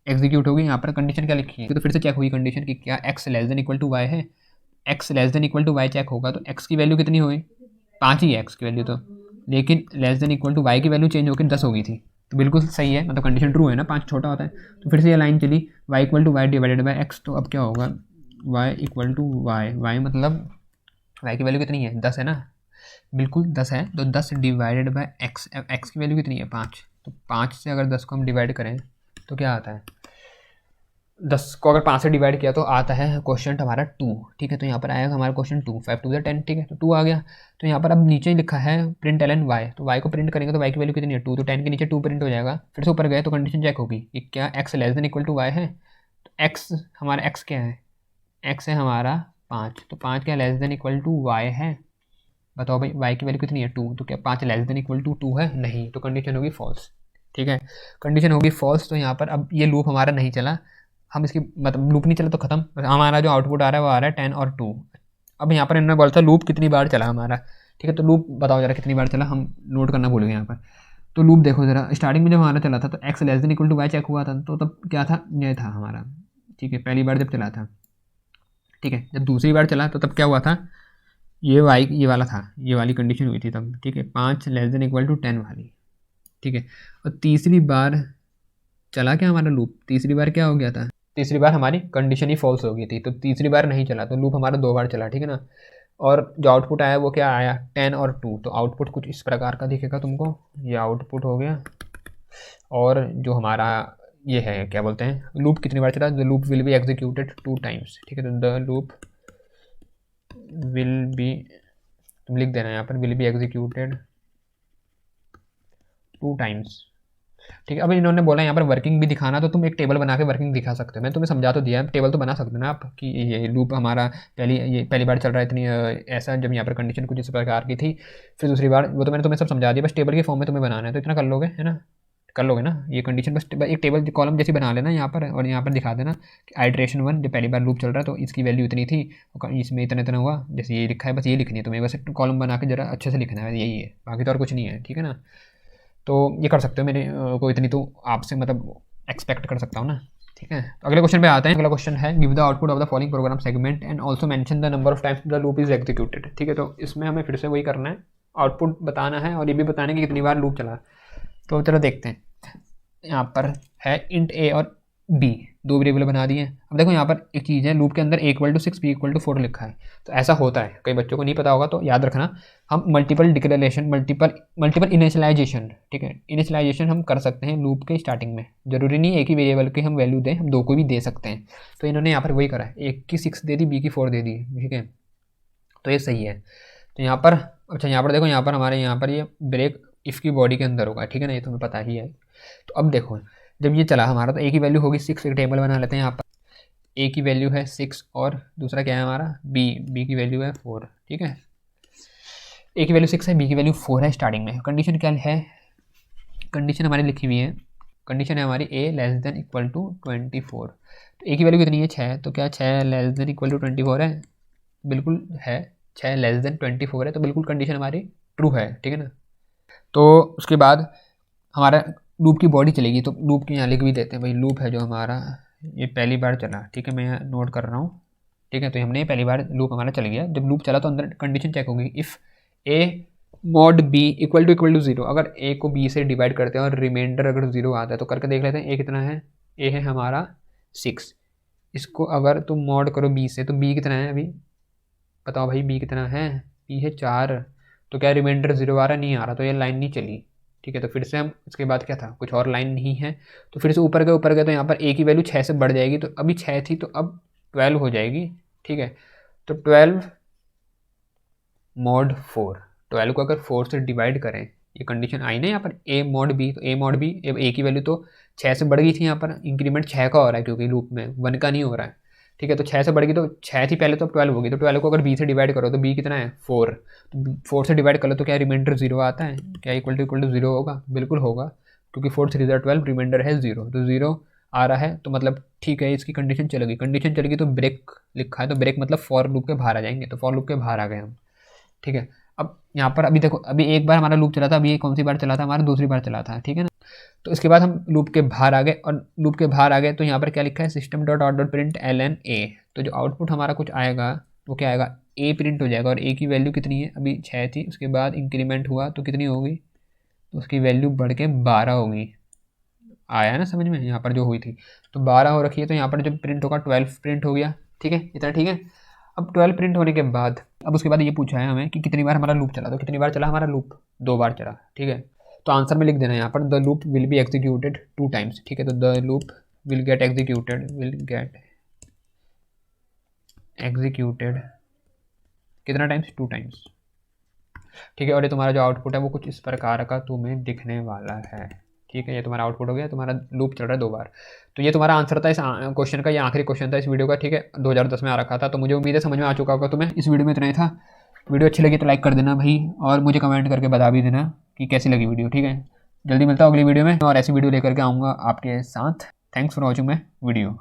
एग्जीक्यूट होगी। यहाँ पर कंडीशन क्या लिखी है, तो फिर से चेक हुई कंडीशन कि क्या x less than equal to y है, x less than equal to y check होगा, तो एक्स की वैल्यू कितनी हुई 5 ही है एक्स की वैल्यू, तो लेकिन less than equal to y की वैल्यू चेंज होकर 10 हो गई थी। तो बिल्कुल सही है, मतलब कंडीशन ट्रू है ना, 5 छोटा होता है। तो फिर से ये लाइन चली y equal to y divided by x, तो अब क्या होगा y equal to y, y मतलब y की वैल्यू कितनी है 10 है ना, बिल्कुल 10 है, तो 10 डिवाइडेड बाई एक्स, एक्स की वैल्यू कितनी है 5। तो 5 से अगर 10 को हम डिवाइड करें तो क्या आता है, 10 को अगर 5 से डिवाइड किया तो आता है क्वेश्चन हमारा 2, ठीक है। तो यहाँ पर आएगा हमारा क्वेश्चन 2, 5 2 10, ठीक है, तो 2 आ गया। तो यहाँ पर अब नीचे लिखा है प्रिंट एल एन वाई, तो वाई को प्रिंट करेंगे तो वाई की वैल्यू कितनी है 2, तो 10 के नीचे 2 प्रिंट हो जाएगा। फिर से ऊपर गए तो कंडीशन चेक होगी कि क्या x less than equal to y है, तो एक्स हमारा एक्स क्या है, एक्स है हमारा 5, तो 5 क्या less than equal to y है, बताओ भाई वाई की वैल्यू कितनी है 2, तो क्या 5 लेस देन इक्वल टू 2 है, नहीं, तो कंडीशन होगी फॉल्स, ठीक है, कंडीशन होगी फॉल्स। तो यहाँ पर अब ये लूप हमारा नहीं चला, हम इसकी मतलब लूप नहीं चला तो खत्म, हमारा जो आउटपुट आ रहा है वो आ रहा है 10 और 2। अब यहाँ पर इन्होंने बोला था लूप कितनी बार चला हमारा, ठीक है, तो लूप बताओ जरा कितनी बार चला, हम नोट करना भूल गए यहाँ पर। तो लूप देखो जरा, स्टार्टिंग में जब हमारा चला था तो x less than equal to y check हुआ था, तो तब क्या था, ये था हमारा, ठीक है, पहली बार जब चला था, ठीक है। जब दूसरी बार चला तो तब क्या हुआ था, ये वाई ये वाला था, ये वाली कंडीशन हुई थी तब, ठीक है, 5 लेस देन इक्वल टू 10 वाली, ठीक है। और तीसरी बार चला क्या हमारा लूप, तीसरी बार क्या हो गया था, तीसरी बार हमारी कंडीशन ही फॉल्स हो गई थी, तो तीसरी बार नहीं चला, तो लूप हमारा 2 बार चला, ठीक है ना। और जो आउटपुट आया वो क्या आया 10 और 2, तो आउटपुट कुछ इस प्रकार का दिखेगा तुमको, ये आउटपुट हो गया। और जो हमारा ये है क्या बोलते हैं, लूप कितनी बार चला, the loop will be executed 2 times, ठीक है, तो द लूप विल बी, तुम लिख देना यहाँ पर विल बी एग्जीक्यूटेड 2 टाइम्स, ठीक है। अब इन्होंने बोला यहाँ पर वर्किंग भी दिखाना, तो तुम एक टेबल बना के वर्किंग दिखा सकते हो, मैं तुम्हें समझा तो दिया है, टेबल तो बना सकते हो ना आप कि ये लूप हमारा पहली बार चल रहा है इतनी ऐसा, जब यहाँ पर कंडीशन कुछ इस प्रकार की थी, फिर दूसरी बार, वो तो मैंने तुम्हें सब समझा दिया, बस टेबल के फॉर्म में तुम्हें बनाना है, तो इतना कर लोगे है ना, कर लोगे ना ये कंडीशन, बस एक टेबल कॉलम जैसी बना लेना यहाँ पर, और यहाँ पर दिखा देना कि आइट्रेशन 1 जब पहली बार लूप चल रहा है तो इसकी वैल्यू इतनी थी, इसमें इतना इतना हुआ, जैसे ये लिखा है बस ये लिखनी है तुम्हें, बस कॉलम बना के जरा अच्छे से लिखना है, यही है, बाकी तो और कुछ नहीं है, ठीक है ना। तो ये कर सकते हो, मेरे को इतनी तो आपसे मतलब एक्सपेक्ट कर सकता हूँ ना, ठीक है। तो अगले क्वेश्चन पे आते हैं। अगला क्वेश्चन है give the output of the following programme segment and also mention the number of times the loop is executed, ठीक है। तो इसमें हमें फिर से वही करना है, आउटपुट बताना है और ये भी बताना है कि कितनी बार लूप चला। तो चलो देखते हैं, यहाँ पर है इंट ए और बी, 2 वेरिएबल बना दिए हैं। अब देखो यहाँ पर एक चीज़ है, लूप के अंदर a equal to 6 b equal to 4 लिखा है, तो ऐसा होता है, कई बच्चों को नहीं पता होगा, तो याद रखना हम मल्टीपल डिक्लेरेशन मल्टीपल इनिशियलाइजेशन, ठीक है, इनिशियलाइजेशन हम कर सकते हैं लूप के स्टार्टिंग में, जरूरी नहीं एक ही वेरिएबल की हम वैल्यू दें, हम 2 को भी दे सकते हैं। तो इन्होंने यहाँ पर वही करा है, एक की 6 दे दी, बी की 4 दे दी, ठीक है, तो ये सही है। तो यहाँ पर अच्छा यहाँ पर देखो, यहाँ पर हमारे यहाँ पर ये ब्रेक इफ़ की बॉडी के अंदर होगा, ठीक है ना, ये तुम्हें पता ही है। तो अब देखो जब ये चला हमारा तो ए की वैल्यू होगी 6, एक टेबल बना लेते हैं यहाँ पर, ए की वैल्यू है 6 और दूसरा क्या है हमारा बी की वैल्यू है 4, ठीक है, ए की वैल्यू 6 है, बी की वैल्यू 4 है स्टार्टिंग में। कंडीशन क्या है, कंडीशन हमारी लिखी हुई है कंडीशन है हमारी a less than equal to 24। तो a की वैल्यू कितनी है 6, तो क्या 6 लेस देन इक्वल टू 24 है? बिल्कुल है, 6 लेस देन 24 है, तो बिल्कुल कंडीशन हमारी ट्रू है, ठीक है ना। तो उसके बाद हमारा लूप की बॉडी चलेगी, तो लूप की यहाँ लिख भी देते हैं भाई, लूप है जो हमारा ये पहली बार चला, ठीक है, मैं यहाँ नोट कर रहा हूँ, ठीक है। तो हमने पहली बार लूप हमारा चल गया, जब लूप चला तो अंदर कंडीशन चेक होगी, if a mod b equal to 0, अगर a को b से डिवाइड करते हैं और रिमाइंडर अगर 0 आता है तो करके देख लेते हैं a कितना है। a है हमारा 6, इसको अगर तुम मॉड करो b से तो b कितना है अभी बताओ भाई, b कितना है? b है 4, तो क्या रिमाइंडर 0 आ रहा? नहीं आ रहा, तो ये लाइन नहीं चली, ठीक है। तो फिर से हम इसके बाद क्या था, कुछ और लाइन नहीं है, तो फिर से ऊपर गए तो यहाँ पर a की वैल्यू 6 से बढ़ जाएगी, तो अभी 6 थी तो अब 12 हो जाएगी, ठीक है। तो 12 मॉड 4, 12 को अगर 4 से डिवाइड करें, ये कंडीशन आई ना यहाँ पर a मॉड b, तो a मॉड b, a की वैल्यू तो 6 से बढ़ गई थी, यहाँ पर इंक्रीमेंट 6 का हो रहा है क्योंकि लूप में 1 का नहीं हो रहा है, ठीक है। तो 6 से बढ़ गई तो 6 थी पहले, तो अब 12 होगी, तो 12 को अगर b से डिवाइड करो तो b कितना है 4, तो 4 से डिवाइड कर लो तो क्या रिमाइंडर 0 आता है? क्या इक्वल टू 0 होगा? बिल्कुल होगा, क्योंकि 4 3 12, रिमाइंडर है 0, तो 0 आ रहा है, तो मतलब ठीक है, इसकी कंडीशन चलेगी। कंडीशन चलेगी तो ब्रेक लिखा है, तो ब्रेक मतलब फॉर लूप के बाहर आ जाएंगे, तो फॉर लूप के बाहर आ गए हम, ठीक है। अब यहाँ पर अभी देखो, अभी एक बार हमारा लूप चला था, अभी ये कौन सी बार चला था? हमारा दूसरी बार चला था, ठीक है ना। तो इसके बाद हम लूप के बाहर आ गए, और लूप के बाहर आ गए तो यहाँ पर क्या लिखा है, system dot out dot print ln a, तो जो आउटपुट हमारा कुछ आएगा वो क्या आएगा, a प्रिंट हो जाएगा, और a की वैल्यू कितनी है अभी 6 थी, उसके बाद इंक्रीमेंट हुआ तो कितनी होगी, तो उसकी वैल्यू बढ़ के 12 होगी। आया ना समझ में, यहाँ पर जो हुई थी तो 12 हो रखी है, तो यहाँ पर जब प्रिंट होगा 12 प्रिंट हो गया, ठीक है, इतना ठीक है। अब 12 प्रिंट होने के बाद अब उसके बाद ये पूछा है हमें कि कितनी बार हमारा लूप चला, तो कितनी बार चला हमारा लूप, 2 बार चला, ठीक है। तो आंसर में लिख देना है यहाँ पर, the loop will be executed 2 times, ठीक है। तो the loop will get executed कितना टाइम्स, 2 टाइम्स, ठीक है। और ये तुम्हारा जो आउटपुट है वो कुछ इस प्रकार का तुम्हें दिखने वाला है, ठीक है। ये तुम्हारा आउटपुट हो गया, तुम्हारा लूप चल रहा है 2 बार। तो ये तुम्हारा आंसर था इस क्वेश्चन का, ये आखिरी क्वेश्चन था इस वीडियो का, ठीक है। 2010 में आ रखा था, तो मुझे उम्मीद है समझ में आ चुका होगा तुम्हें। इस वीडियो में इतना ही था। वीडियो अच्छी लगी तो लाइक कर देना भाई, और मुझे कमेंट करके बता भी देना कि कैसी लगी वीडियो, ठीक है। जल्दी मिलता हूँ अगली वीडियो में, और ऐसी वीडियो लेकर के आऊँगा आपके साथ। Thanks for watching my video.